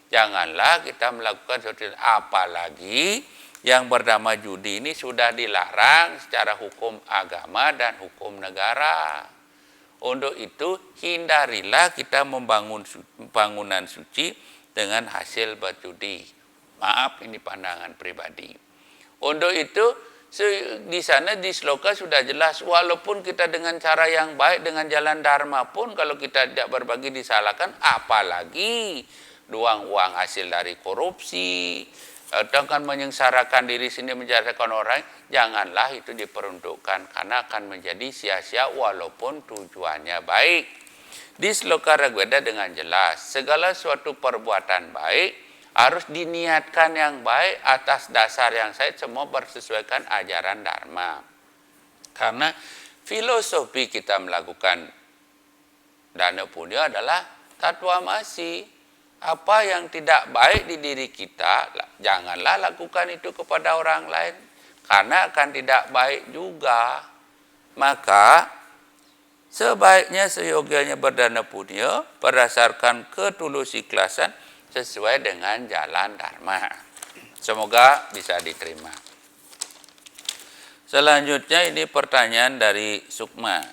Janganlah kita melakukan sesuatu, apalagi yang bernama judi ini sudah dilarang secara hukum agama dan hukum negara. Untuk itu hindarilah kita membangun bangunan suci dengan hasil berjudi. Maaf, ini pandangan pribadi. Untuk itu di sana di sloka sudah jelas, walaupun kita dengan cara yang baik, dengan jalan dharma pun kalau kita tidak berbagi disalahkan, apalagi uang hasil dari korupsi, dengan menyengsarakan diri sendiri, menjarakan orang, janganlah itu diperuntukkan karena akan menjadi sia-sia walaupun tujuannya baik. Di Sloka Rigveda dengan jelas, segala suatu perbuatan baik harus diniatkan yang baik atas dasar yang saya semua bersesuaikan ajaran Dharma. Karena filosofi kita melakukan dana punya adalah tatwamasi. Apa yang tidak baik di diri kita, janganlah lakukan itu kepada orang lain. Karena akan tidak baik juga. Maka, sebaiknya seyogianya berdana punya berdasarkan ketulus ikhlasan sesuai dengan jalan Dharma. Semoga bisa diterima. Selanjutnya ini pertanyaan dari Sukma,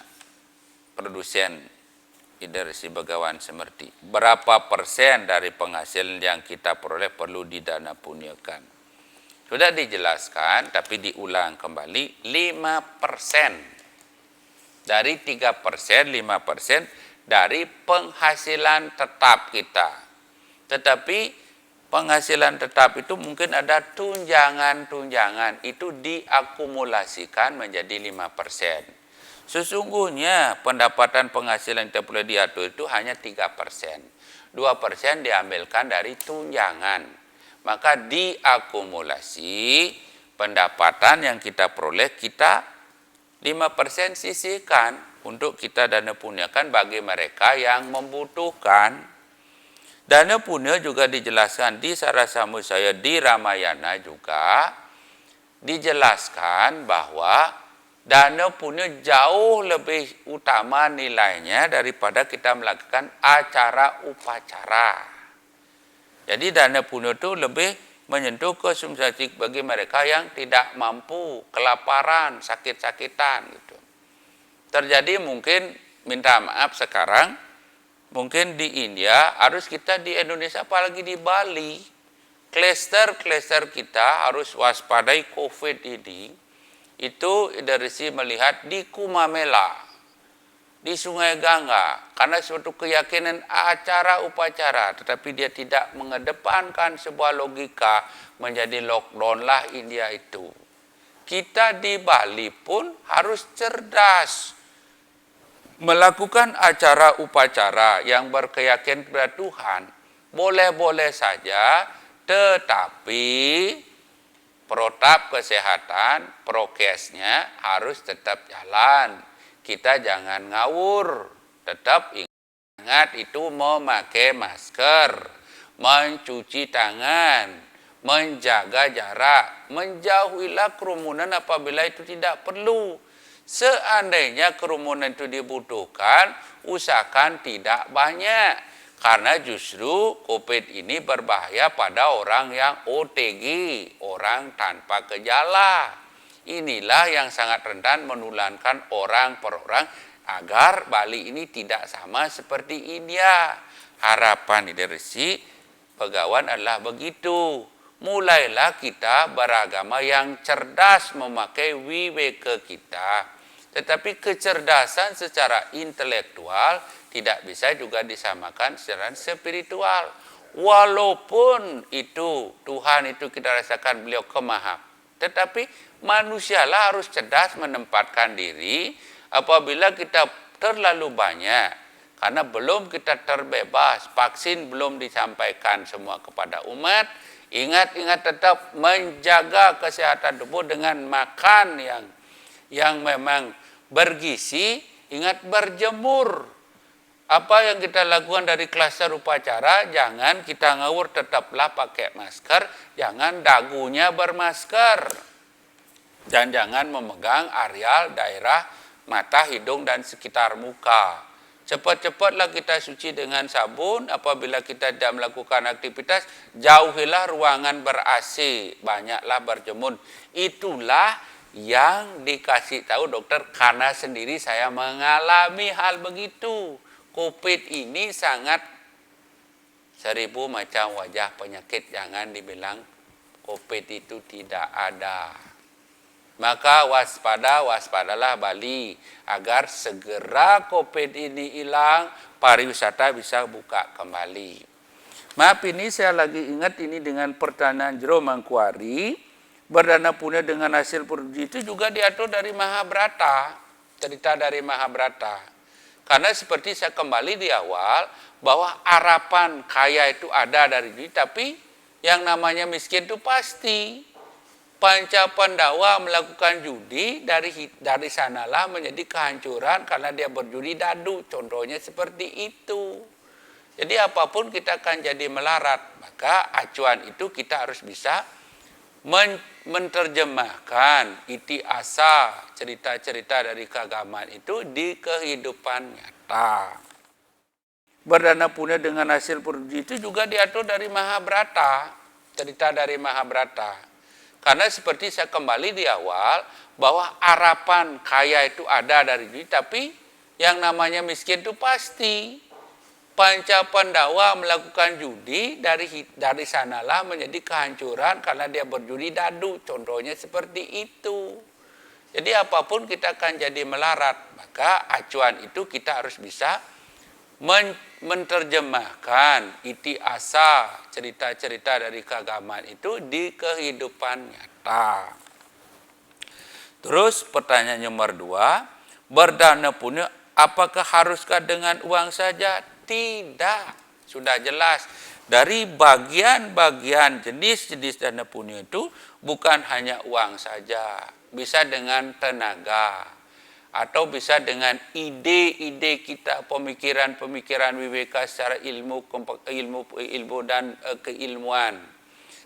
produsen Idarsi Begawan Semerti. Berapa persen dari penghasilan yang kita peroleh perlu didana punyakan? Sudah dijelaskan, tapi diulang kembali, 5%. Dari 3%, 5% dari penghasilan tetap kita. Tetapi penghasilan tetap itu mungkin ada tunjangan-tunjangan, itu diakumulasikan menjadi 5%. Sesungguhnya pendapatan penghasilan yang boleh diatur itu hanya 3%. 2% diambilkan dari tunjangan. Maka diakumulasi pendapatan yang kita peroleh, kita 5% sisihkan untuk kita dana punyakan bagi mereka yang membutuhkan. Dana punya juga dijelaskan di Sarasamusaya di Ramayana juga dijelaskan bahwa dana punya jauh lebih utama nilainya daripada kita melakukan acara upacara. Jadi dana punya itu lebih menyentuh konsumsi bagi mereka yang tidak mampu, kelaparan, sakit-sakitan gitu. Terjadi mungkin, minta maaf sekarang, mungkin di India, harus kita di Indonesia apalagi di Bali, klaster-klaster kita harus waspadai COVID ini. Itu dari melihat di Kumamela, di Sungai Gangga, karena suatu keyakinan acara upacara, tetapi dia tidak mengedepankan sebuah logika, menjadi lockdown lah India itu. Kita di Bali pun harus cerdas melakukan acara upacara yang berkeyakinan kepada Tuhan. Boleh-boleh saja, tetapi protap kesehatan, prokesnya harus tetap jalan. Kita jangan ngawur, tetap ingat itu memakai masker, mencuci tangan, menjaga jarak, menjauhilah kerumunan apabila itu tidak perlu. Seandainya kerumunan itu dibutuhkan, usahakan tidak banyak. Karena justru COVID ini berbahaya pada orang yang OTG, orang tanpa gejala. Inilah yang sangat rentan menularkan orang per orang agar Bali ini tidak sama seperti India. Harapan dari Begawan adalah begitu. Mulailah kita beragama yang cerdas memakai viveka kita. Tetapi kecerdasan secara intelektual tidak bisa juga disamakan secara spiritual. Walaupun itu Tuhan itu kita rasakan beliau kemahap. Tetapi manusialah harus cerdas menempatkan diri apabila kita terlalu banyak. Karena belum kita terbebas, vaksin belum disampaikan semua kepada umat. Ingat-ingat tetap menjaga kesehatan tubuh dengan makan yang memang bergizi, ingat berjemur. Apa yang kita lakukan dari klaster upacara, jangan kita ngawur, tetaplah pakai masker, jangan dagunya bermasker. Dan jangan memegang areal daerah mata, hidung, dan sekitar muka. Cepat-cepatlah kita suci dengan sabun. Apabila kita tidak melakukan aktivitas, jauhilah ruangan ber-AC, banyaklah berjemur. Itulah yang dikasih tahu dokter, karena sendiri saya mengalami hal begitu. COVID ini sangat 1000 macam wajah penyakit, jangan dibilang COVID itu tidak ada. Maka waspadalah Bali, agar segera COVID ini hilang, pariwisata bisa buka kembali. Maaf, ini saya lagi ingat ini dengan pertanyaan Jero Mangkuari, berdana punya dengan hasil produksi itu juga diatur dari Mahabharata, cerita dari Mahabharata. Karena seperti saya kembali di awal, bahwa harapan kaya itu ada dari diri, tapi yang namanya miskin itu pasti. Panca Pandawa melakukan judi, dari sanalah menjadi kehancuran karena dia berjudi dadu. Contohnya seperti itu. Jadi apapun kita akan jadi melarat. Maka acuan itu kita harus bisa menerjemahkan iti asa, cerita-cerita dari keagamaan itu di kehidupan nyata. Berdana punya dengan hasil produksi itu juga diatur dari Mahabharata, cerita dari Mahabharata. Karena seperti saya kembali di awal, bahwa harapan kaya itu ada dari diri, tapi yang namanya miskin itu pasti. Panca Pandawa melakukan judi, dari sanalah menjadi kehancuran karena dia berjudi dadu. Contohnya seperti itu. Jadi apapun kita akan jadi melarat. Maka acuan itu kita harus bisa menerjemahkan iti asa, cerita-cerita dari keagamaan itu di kehidupan nyata. Terus pertanyaan nomor 2, berdana punya apakah haruskah dengan uang saja? Tidak, sudah jelas. Dari bagian-bagian jenis-jenis dana punya itu bukan hanya uang saja, bisa dengan tenaga, atau bisa dengan ide-ide kita, pemikiran-pemikiran WWK secara ilmu dan keilmuan.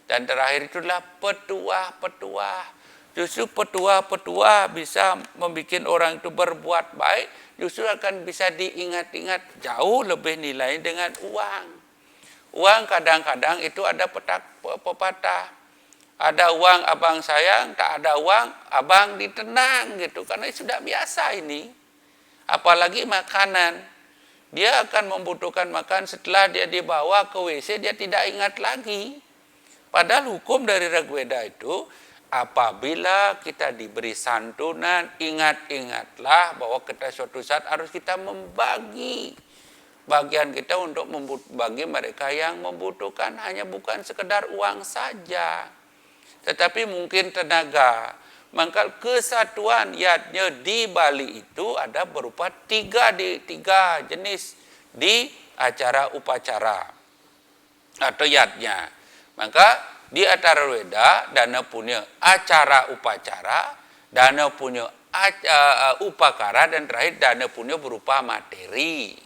Dan terakhir itulah petuah-petuah. Justru petuah-petuah bisa membuat orang itu berbuat baik, justru akan bisa diingat-ingat jauh lebih nilai dengan uang. Uang kadang-kadang itu ada pepatah. Ada uang abang sayang, tak ada uang abang ditenang gitu. Karena sudah biasa ini. Apalagi makanan. Dia akan membutuhkan makan setelah dia dibawa ke WC, dia tidak ingat lagi. Padahal hukum dari Rigveda itu, apabila kita diberi santunan, ingat-ingatlah bahwa kita suatu saat harus kita membagi bagian kita untuk bagi mereka yang membutuhkan, hanya bukan sekedar uang saja, tetapi mungkin tenaga. Maka kesatuan yatnya di Bali itu ada berupa tiga jenis di acara upacara atau yatnya. Maka di acara Weda, dana punya acara upacara, dana punya upakara, dan terakhir dana punya berupa materi.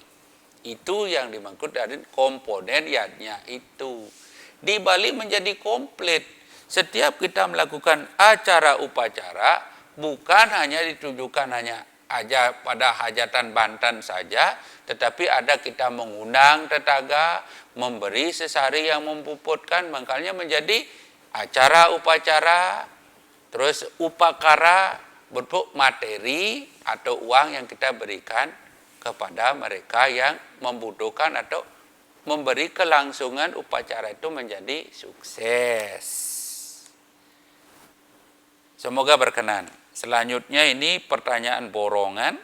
Itu yang dimaksud dari komponen yatnya itu. Di Bali menjadi komplit. Setiap kita melakukan acara upacara, bukan hanya ditujukan hanya aja pada hajatan Banten saja, tetapi ada kita mengundang tetangga, memberi sesari yang memuputkan, makanya menjadi acara upacara, terus upakara bentuk materi atau uang yang kita berikan kepada mereka yang membutuhkan atau memberi kelangsungan upacara itu menjadi sukses. Semoga berkenan. Selanjutnya ini pertanyaan borongan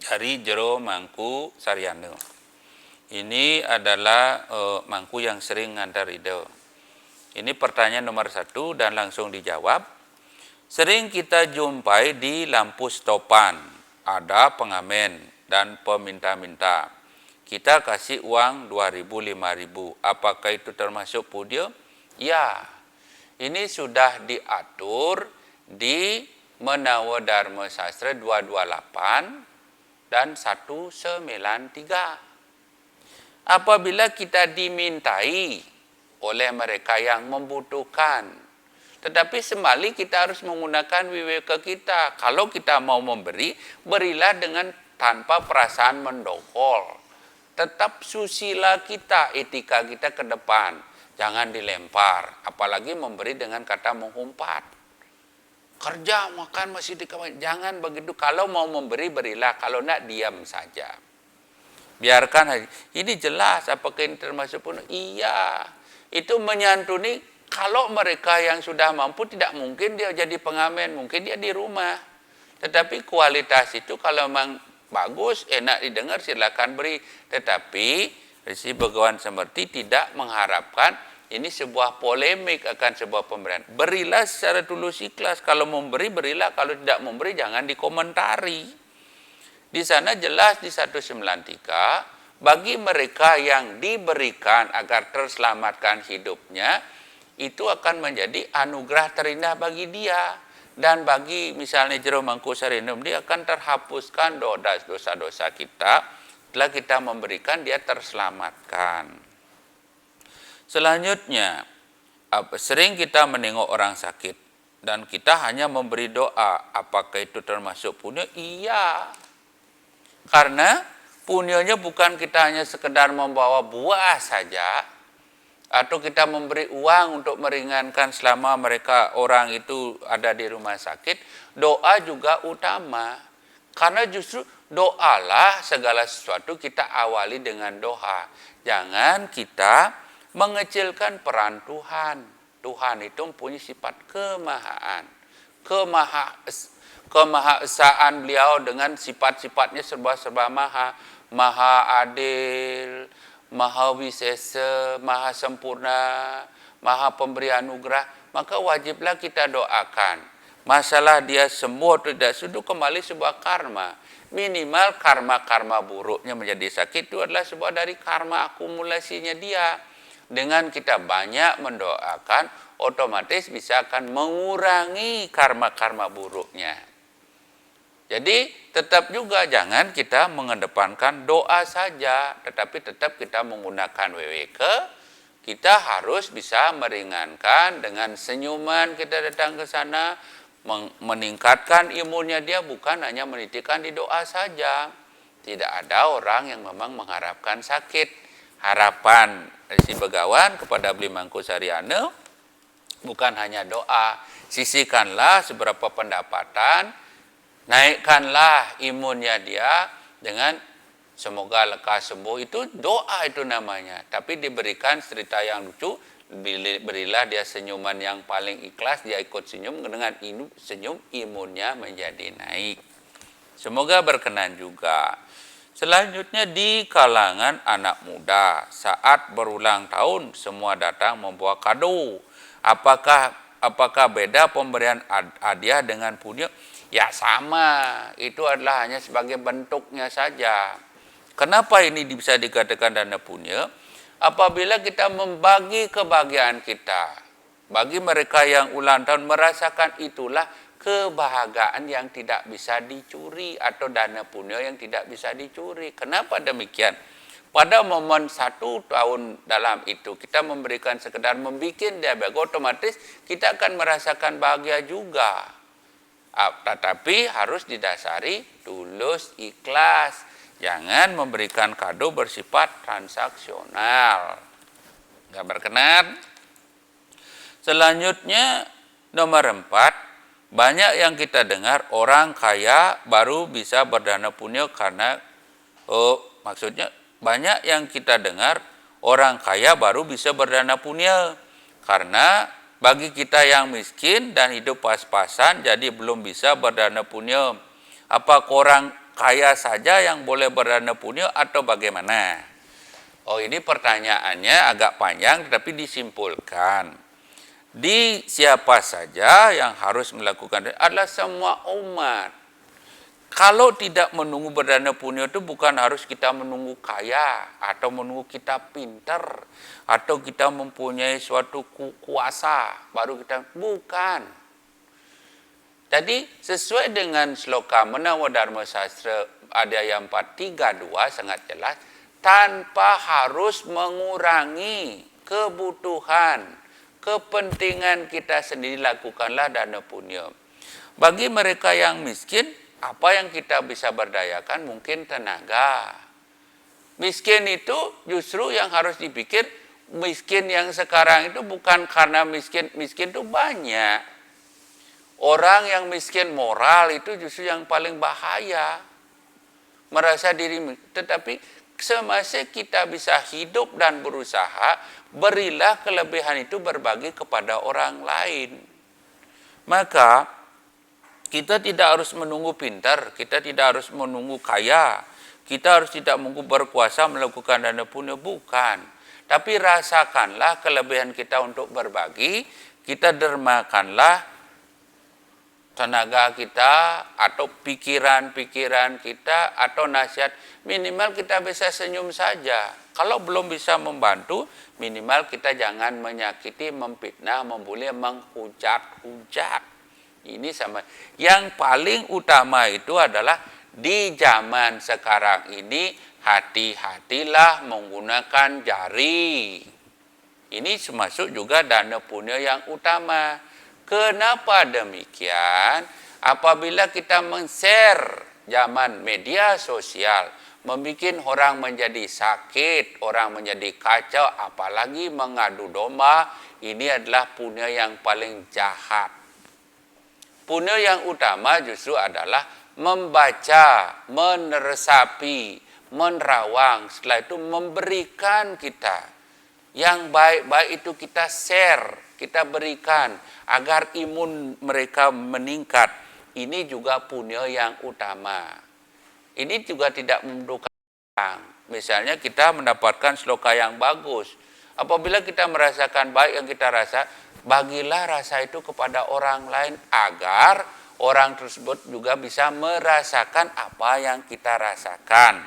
dari Jero Mangku Saryano. Ini adalah Mangku yang sering ngantar ide. Ini pertanyaan nomor 1 dan langsung dijawab. Sering kita jumpai di lampu stopan, ada pengamen dan peminta-minta. Kita kasih uang 2.000, 5.000. Apakah itu termasuk pudio? Ya. Ini sudah diatur di Menawa Dharma Sastra 228 dan 193. Apabila kita dimintai oleh mereka yang membutuhkan, tetapi sembali kita harus menggunakan wiweka kita. Kalau kita mau memberi, berilah dengan tanpa perasaan mendokol. Tetap susila kita, etika kita ke depan. Jangan dilempar, apalagi memberi dengan kata mengumpat. Kerja, makan, masih dikawin. Jangan begitu. Kalau mau memberi, berilah. Kalau enggak, diam saja. Biarkan. Ini jelas, apakah ini termasuk pun? Iya. Itu menyantuni. Kalau mereka yang sudah mampu, tidak mungkin dia jadi pengamen. Mungkin dia di rumah. Tetapi kualitas itu kalau memang bagus, enak didengar, silakan beri. Tetapi Resi Begawan Semerti tidak mengharapkan ini sebuah polemik akan sebuah pemberian. Berilah secara tulus ikhlas. Kalau memberi, berilah. Kalau tidak memberi, jangan dikomentari. Di sana jelas di 193, bagi mereka yang diberikan agar terselamatkan hidupnya, itu akan menjadi anugerah terindah bagi dia. Dan bagi misalnya Jero Mangkusarinum, dia akan terhapuskan dosa-dosa kita. Setelah kita memberikan, dia terselamatkan. Selanjutnya, sering kita menengok orang sakit. Dan kita hanya memberi doa. Apakah itu termasuk punya? Iya. Karena punyanya bukan kita hanya sekedar membawa buah saja. Atau kita memberi uang untuk meringankan selama mereka orang itu ada di rumah sakit. Doa juga utama. Karena justru doalah segala sesuatu kita awali dengan doa. Jangan kita mengecilkan peran Tuhan. Tuhan itu mempunyai sifat kemahaan. Kemahaesaan beliau dengan sifat-sifatnya serba-serba maha. Maha adil, maha wisesa, maha sempurna, maha pemberi anugerah. Maka wajiblah kita doakan. Masalah dia sembuh atau tidak sembuh kembali sebuah karma. Minimal karma-karma buruknya menjadi sakit itu adalah sebuah dari karma akumulasinya dia. Dengan kita banyak mendoakan, otomatis bisa akan mengurangi karma-karma buruknya. Jadi tetap juga jangan kita mengedepankan doa saja, tetapi tetap kita menggunakan WWK. Kita harus bisa meringankan dengan senyuman kita datang ke sana, meningkatkan imunnya dia, bukan hanya menitikan di doa saja. Tidak ada orang yang memang mengharapkan sakit. Harapan Resi Begawan kepada Beli Mangkusariana bukan hanya doa. Sisihkanlah seberapa pendapatan, naikkanlah imunnya dia dengan semoga lekas sembuh. Itu doa itu namanya. Tapi diberikan cerita yang lucu. Berilah dia senyuman yang paling ikhlas, dia ikut senyum, dengan senyum imunnya menjadi naik. Semoga berkenan juga. Selanjutnya di kalangan anak muda, saat berulang tahun semua datang membawa kado. Apakah beda pemberian hadiah dengan punya? Ya sama, itu adalah hanya sebagai bentuknya saja. Kenapa ini bisa dikatakan dana punya? Apabila kita membagi kebahagiaan kita, bagi mereka yang ulang tahun merasakan itulah kebahagiaan yang tidak bisa dicuri atau dana punya yang tidak bisa dicuri. Kenapa demikian? Pada momen 1 tahun dalam itu kita memberikan sekedar membuat dia bahagia, otomatis kita akan merasakan bahagia juga. Tetapi harus didasari tulus ikhlas. Jangan memberikan kado bersifat transaksional. Nggak berkenan. Selanjutnya nomor 4, banyak yang kita dengar orang kaya baru bisa berdana punya karena maksudnya banyak yang kita dengar orang kaya baru bisa berdana punya karena bagi kita yang miskin dan hidup pas-pasan jadi belum bisa berdana punya. Apa orang kaya saja yang boleh berdana punya atau bagaimana? Oh, ini pertanyaannya agak panjang tetapi disimpulkan. Di siapa saja yang harus melakukan adalah semua umat. Kalau tidak menunggu berdana punya itu bukan harus kita menunggu kaya atau menunggu kita pintar atau kita mempunyai suatu kuasa baru kita, bukan. Jadi sesuai dengan sloka Menawa Dharma Sastra ada yang 432 sangat jelas, tanpa harus mengurangi kebutuhan, kepentingan kita sendiri lakukanlah dana punya. Bagi mereka yang miskin, Apa yang kita bisa berdayakan mungkin tenaga. Miskin itu justru yang harus dipikir, miskin yang sekarang itu bukan karena miskin itu banyak. Orang yang miskin moral itu justru yang paling bahaya. Merasa diri, tetapi semasa kita bisa hidup dan berusaha, berilah kelebihan itu berbagi kepada orang lain. Maka kita tidak harus menunggu pintar, kita tidak harus menunggu kaya, kita harus tidak menunggu berkuasa melakukan dana punya, bukan. Tapi rasakanlah kelebihan kita untuk berbagi, kita dermakanlah tenaga kita atau pikiran-pikiran kita atau nasihat, minimal kita bisa senyum saja. Kalau belum bisa membantu, minimal kita jangan menyakiti, memfitnah, membuli, menghujat-hujat. Ini sama. Yang paling utama itu adalah di zaman sekarang ini, hati-hatilah menggunakan jari. Ini termasuk juga dana punya yang utama. Kenapa demikian? Apabila kita men-share zaman media sosial, membuat orang menjadi sakit, orang menjadi kacau, apalagi mengadu domba, ini adalah punya yang paling jahat. Punya yang utama justru adalah membaca, meresapi, menerawang, setelah itu memberikan kita. Yang baik-baik itu kita share, kita berikan agar imun mereka meningkat. Ini juga punya yang utama. Ini juga tidak membutuhkan. Misalnya kita mendapatkan sloka yang bagus. Apabila kita merasakan baik yang kita rasa, bagilah rasa itu kepada orang lain agar orang tersebut juga bisa merasakan apa yang kita rasakan.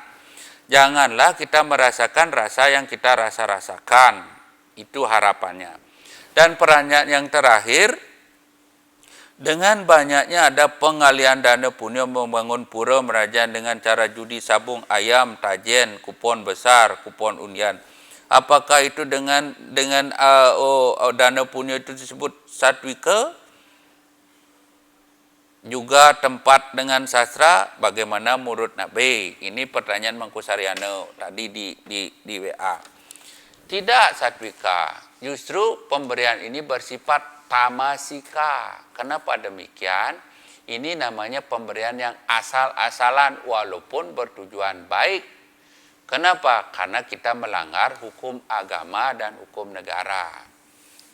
Janganlah kita merasakan rasa yang kita rasakan. Itu harapannya. Dan perannya yang terakhir, dengan banyaknya ada pengalian dana punya membangun pura merajaan dengan cara judi sabung ayam, tajen, kupon besar, kupon undian. Apakah itu dengan dana punya itu disebut satwika? Juga tempat dengan sastra, bagaimana menurut Nabi? Ini pertanyaan Mangku Saryana tadi di WA. Tidak satwika, justru pemberian ini bersifat tamasika. Kenapa demikian? Ini namanya pemberian yang asal-asalan walaupun bertujuan baik. Kenapa? Karena kita melanggar hukum agama dan hukum negara.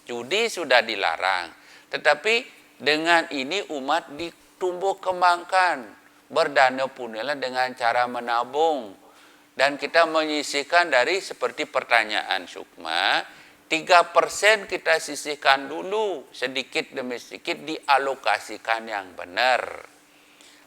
Judi sudah dilarang, tetapi dengan ini umat ditumbuh kembangkan. Berdana punyalah dengan cara menabung. Dan kita menyisihkan dari seperti pertanyaan Sukma, 3% kita sisihkan dulu, sedikit demi sedikit dialokasikan yang benar.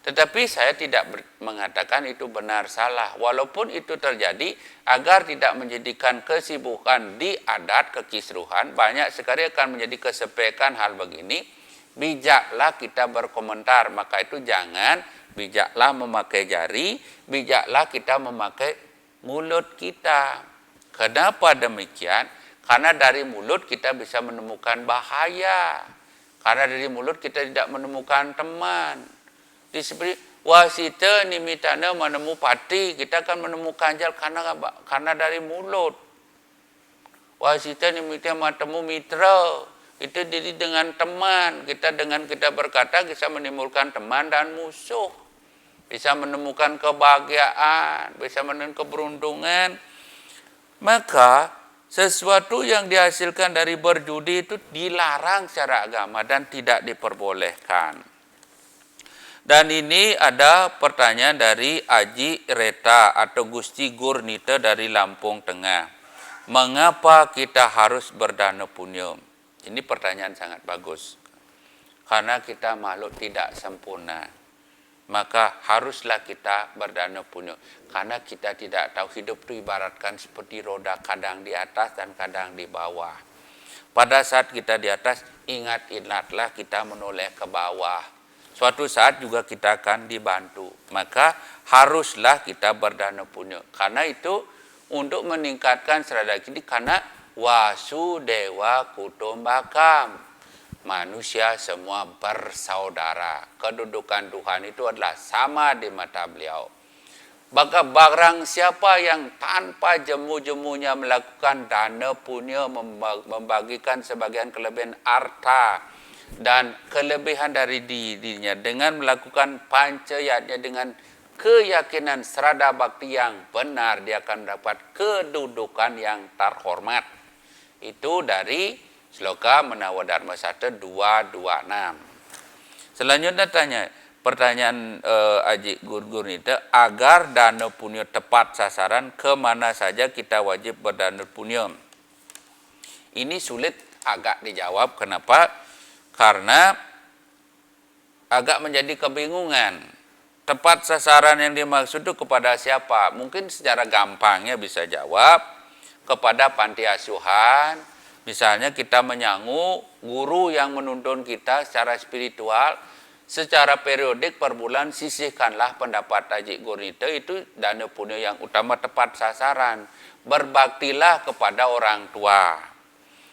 Tetapi saya tidak mengatakan itu benar salah. Walaupun itu terjadi, agar tidak menjadikan kesibukan di adat kekisruhan, banyak sekali akan menjadi kesepekan hal begini. Bijaklah kita berkomentar, maka itu jangan bijaklah memakai jari, bijaklah kita memakai mulut kita. Kenapa demikian? Karena dari mulut kita bisa menemukan bahaya. Karena dari mulut kita tidak menemukan teman. Seperti wasita nimitana menemu pati, kita akan menemukan jal karena dari mulut. Wasita nimitana menemu mitra, itu jadi dengan teman. Dengan kita berkata bisa menimbulkan teman dan musuh. Bisa menemukan kebahagiaan, bisa menemukan keberuntungan. Maka sesuatu yang dihasilkan dari berjudi itu dilarang secara agama dan tidak diperbolehkan. Dan ini ada pertanyaan dari Aji Reta atau Gusti Gurnita dari Lampung Tengah. Mengapa kita harus berdana punya? Ini pertanyaan sangat bagus. Karena kita makhluk tidak sempurna. Maka haruslah kita berdana punya. Karena kita tidak tahu hidup itu ibaratkan seperti roda, kadang di atas dan kadang di bawah. Pada saat kita di atas, ingatlah kita menoleh ke bawah. Suatu saat juga kita akan dibantu. Maka haruslah kita berdana punya. Karena itu untuk meningkatkan serada kita, karena Wasudewa Kutumbakam. manusia semua bersaudara. Kedudukan Tuhan itu adalah sama di mata beliau. Maka barang siapa yang tanpa jemu-jemunya melakukan dana punya, membagikan sebagian kelebihan harta dan kelebihan dari dirinya dengan melakukan pancayatnya dengan keyakinan serada bakti yang benar, dia akan mendapat kedudukan yang terhormat. Itu dari Sloka Menawa Dharma Sastra 226. Selanjutnya pertanyaan Aji Gur Nita, agar dana punya tepat sasaran, kemana saja kita wajib berdana punya? Ini sulit agak dijawab. Kenapa? Karena agak menjadi kebingungan. Tepat sasaran yang dimaksud itu kepada siapa? Mungkin secara gampangnya bisa jawab kepada panti asuhan. Misalnya kita menyangu guru yang menuntun kita secara spiritual, secara periodik per bulan sisihkanlah pendapat Aji Gur Nita, itu dana punya yang utama tepat sasaran. Berbaktilah kepada orang tua.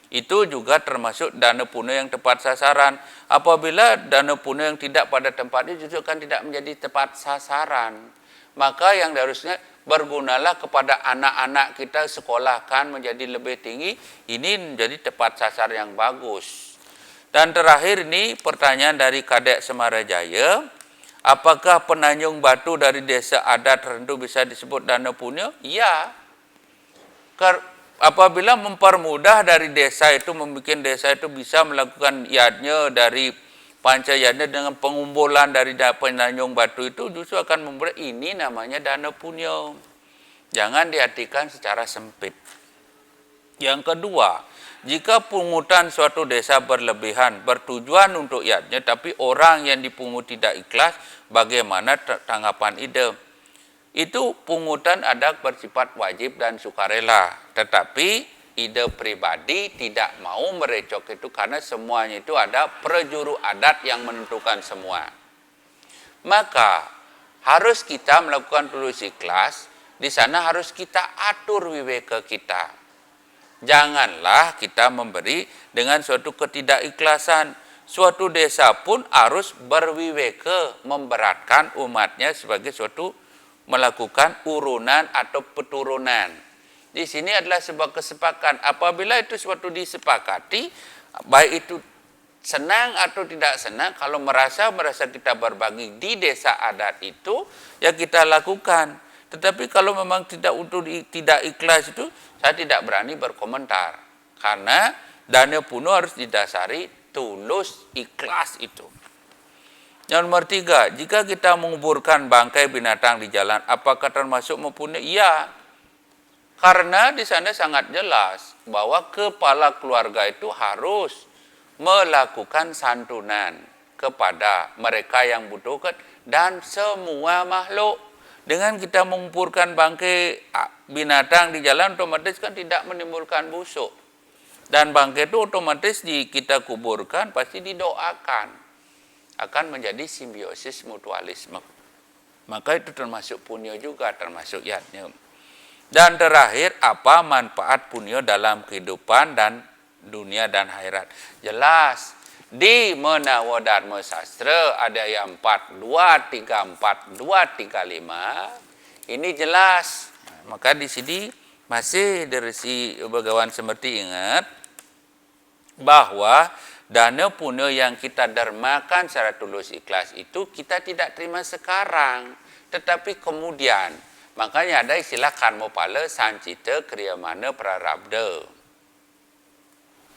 Itu juga termasuk dana punya yang tepat sasaran. Apabila dana punya yang tidak pada tempatnya justru kan tidak menjadi tepat sasaran. Maka yang harusnya bergunalah kepada anak-anak kita, sekolahkan menjadi lebih tinggi. Ini menjadi tepat sasar yang bagus. Dan terakhir ini pertanyaan dari Kadek Semarajaya, apakah penanyung batu dari desa adat tertentu bisa disebut dana punya? Ya. Apabila mempermudah dari desa itu, membuat desa itu bisa melakukan yadnya dari pancayatnya dengan pengumpulan dari penanyung batu itu, justru akan membuat ini namanya dana punya. Jangan diartikan secara sempit. Yang kedua, jika pungutan suatu desa berlebihan, bertujuan untuk yadnya, tapi orang yang dipungut tidak ikhlas, bagaimana tanggapan ide? Itu pungutan ada bersifat wajib dan sukarela. Tetapi ide pribadi tidak mau merecok itu karena semuanya itu ada prajuru adat yang menentukan semua. Maka harus kita melakukan tulus ikhlas, di sana harus kita atur wiveka kita. Janganlah kita memberi dengan suatu ketidakikhlasan. Suatu desa pun harus berwiweka memberatkan umatnya sebagai suatu melakukan urunan atau peturunan. Di sini adalah sebuah kesepakatan. Apabila itu suatu disepakati, baik itu senang atau tidak senang, kalau merasa kita berbagi di desa adat itu, ya kita lakukan. Tetapi kalau memang tidak ikhlas itu, saya tidak berani berkomentar. Karena dana puno harus didasari tulus ikhlas itu. Yang nomor 3, jika kita menguburkan bangkai binatang di jalan, apakah termasuk mempunyai? Iya. Karena di sana sangat jelas bahwa kepala keluarga itu harus melakukan santunan kepada mereka yang butuhkan dan semua makhluk. Dengan kita menguburkan bangkai binatang di jalan, otomatis kan tidak menimbulkan busuk. Dan bangkai itu otomatis kita kuburkan pasti didoakan. Akan menjadi simbiosis mutualisme. Maka itu termasuk punya juga, termasuk yadnya. Dan terakhir, apa manfaat punya dalam kehidupan dan dunia dan akhirat? Jelas. Di Menawa Dharma Sastra ada yang 4, 2, 3, 4, 2, 3, 5. Ini jelas. Maka di sini masih dari si Begawan Semerti ingat bahwa dana punya yang kita dermakan secara tulus ikhlas itu kita tidak terima sekarang, tetapi kemudian. Makanya ada istilah karmopala sancita kriyamana prarabdha.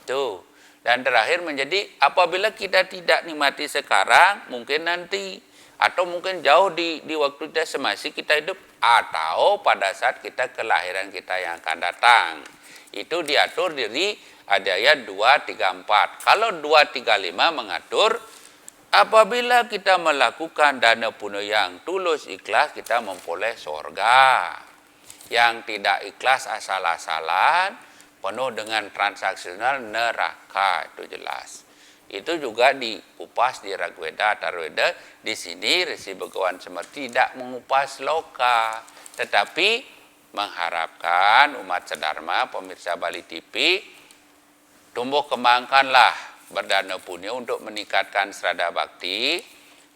Tuh. Dan terakhir menjadi apabila kita tidak nikmati sekarang, mungkin nanti. Atau mungkin jauh di waktu kita semasa kita hidup. Atau pada saat kita kelahiran kita yang akan datang. Itu diatur dari ayat 2, 3, 4. Kalau 2, 3, 5 mengatur, apabila kita melakukan dana punya yang tulus ikhlas, kita memperoleh surga. Yang tidak ikhlas asal-asalan, penuh dengan transaksional, neraka, itu jelas. Itu juga dikupas di Ragweda, Tarweda. Di sini Resi Begawan Semerti tidak mengupas loka, tetapi mengharapkan umat sedharma, pemirsa Bali TV, tumbuh kembangkanlah berdana punya untuk meningkatkan serada bakti.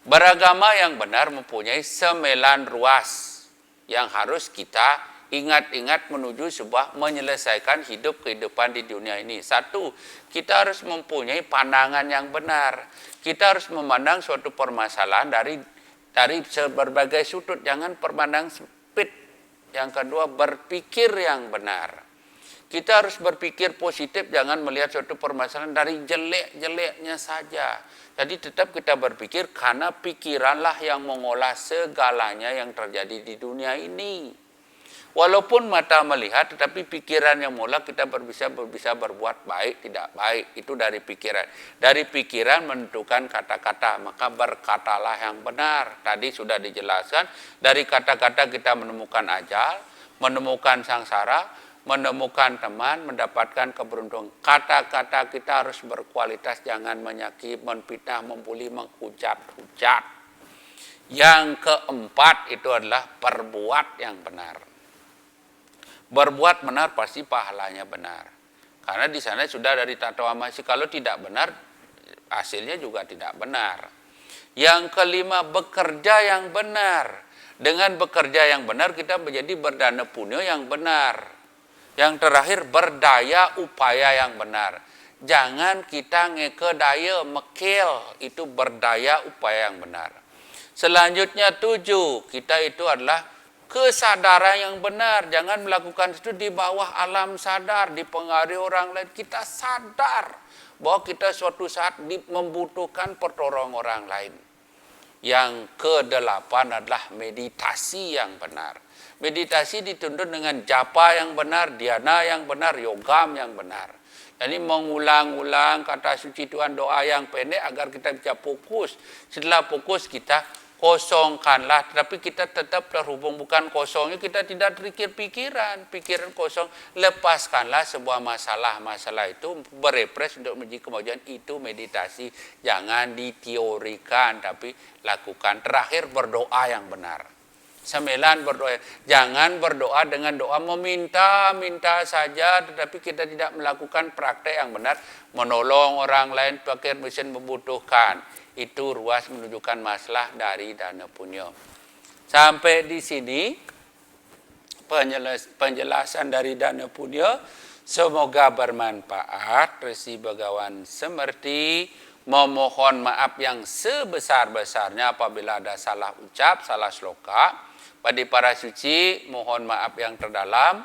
Beragama yang benar mempunyai 9 ruas yang harus kita ingat-ingat menuju sebuah menyelesaikan kehidupan di dunia ini. Satu, kita harus mempunyai pandangan yang benar. Kita harus memandang suatu permasalahan dari berbagai sudut, jangan memandang sempit. Yang kedua, berpikir yang benar. Kita harus berpikir positif, jangan melihat suatu permasalahan dari jelek-jeleknya saja. Jadi tetap kita berpikir, karena pikiranlah yang mengolah segalanya yang terjadi di dunia ini. Walaupun mata melihat, tetapi pikiran yang mengolah, kita bisa berbuat baik, tidak baik. Itu dari pikiran. Dari pikiran menentukan kata-kata, maka berkatalah yang benar. Tadi sudah dijelaskan, dari kata-kata kita menemukan ajal, menemukan sangsara, menemukan teman, mendapatkan keberuntungan. Kata-kata kita harus berkualitas, jangan menyakiti, memfitnah, membuli, menghujat-hujat. Yang keempat itu adalah berbuat yang benar. Berbuat benar pasti pahalanya benar. Karena di sana sudah dari tata amasi, kalau tidak benar, hasilnya juga tidak benar. Yang kelima, bekerja yang benar. Dengan bekerja yang benar, kita menjadi berdana punya yang benar. Yang terakhir, berdaya upaya yang benar. Jangan kita ngeke daya mekil, itu berdaya upaya yang benar. Selanjutnya 7, kita itu adalah kesadaran yang benar. Jangan melakukan itu di bawah alam sadar, dipengaruhi orang lain. Kita sadar bahwa kita suatu saat membutuhkan pertolongan orang lain. Yang ke-8 adalah meditasi yang benar. Meditasi dituntut dengan japa yang benar, dhyana yang benar, yogam yang benar. Jadi mengulang-ulang kata suci Tuhan, doa yang pendek agar kita bisa fokus. Setelah fokus kita kosongkanlah, tetapi kita tetap terhubung, bukan kosongnya kita tidak terpikir pikiran kosong. Lepaskanlah sebuah masalah itu berepres untuk menuju kemajuan, itu meditasi. Jangan diteorikan, tapi lakukan. Terakhir, berdoa yang benar. 9, berdoa. Jangan berdoa dengan doa meminta saja, tetapi kita tidak melakukan praktek yang benar, menolong orang lain, pakai mesin membutuhkan. Itu ruas menunjukkan masalah dari dana punya. Sampai di sini penjelasan dari dana punya. Semoga bermanfaat. Resi Begawan semerti memohon maaf yang sebesar-besarnya apabila ada salah ucap, salah sloka. Pada para suci, mohon maaf yang terdalam.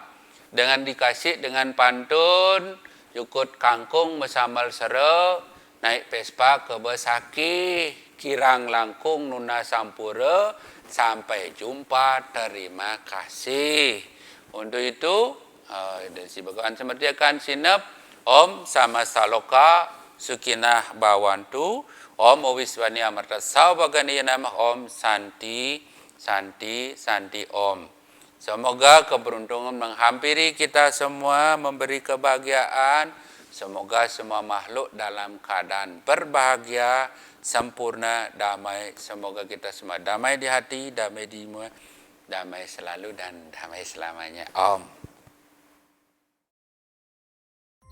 Dengan dikasih dengan pantun, jukut kangkung mesamal sere, naik Vespa ke Besaki, kirang langkung nuna sampura, sampai jumpa, terima kasih. Untuk itu, si Begawan semerti akan sinep, Om sama saloka, sukinah bawantu, Om Wiswani amarta saubagani nama Om Santi Om. Semoga keberuntungan menghampiri kita semua, memberi kebahagiaan. Semoga semua makhluk dalam keadaan berbahagia, sempurna, damai. Semoga kita semua damai di hati, damai di muka, damai selalu dan damai selamanya. Om.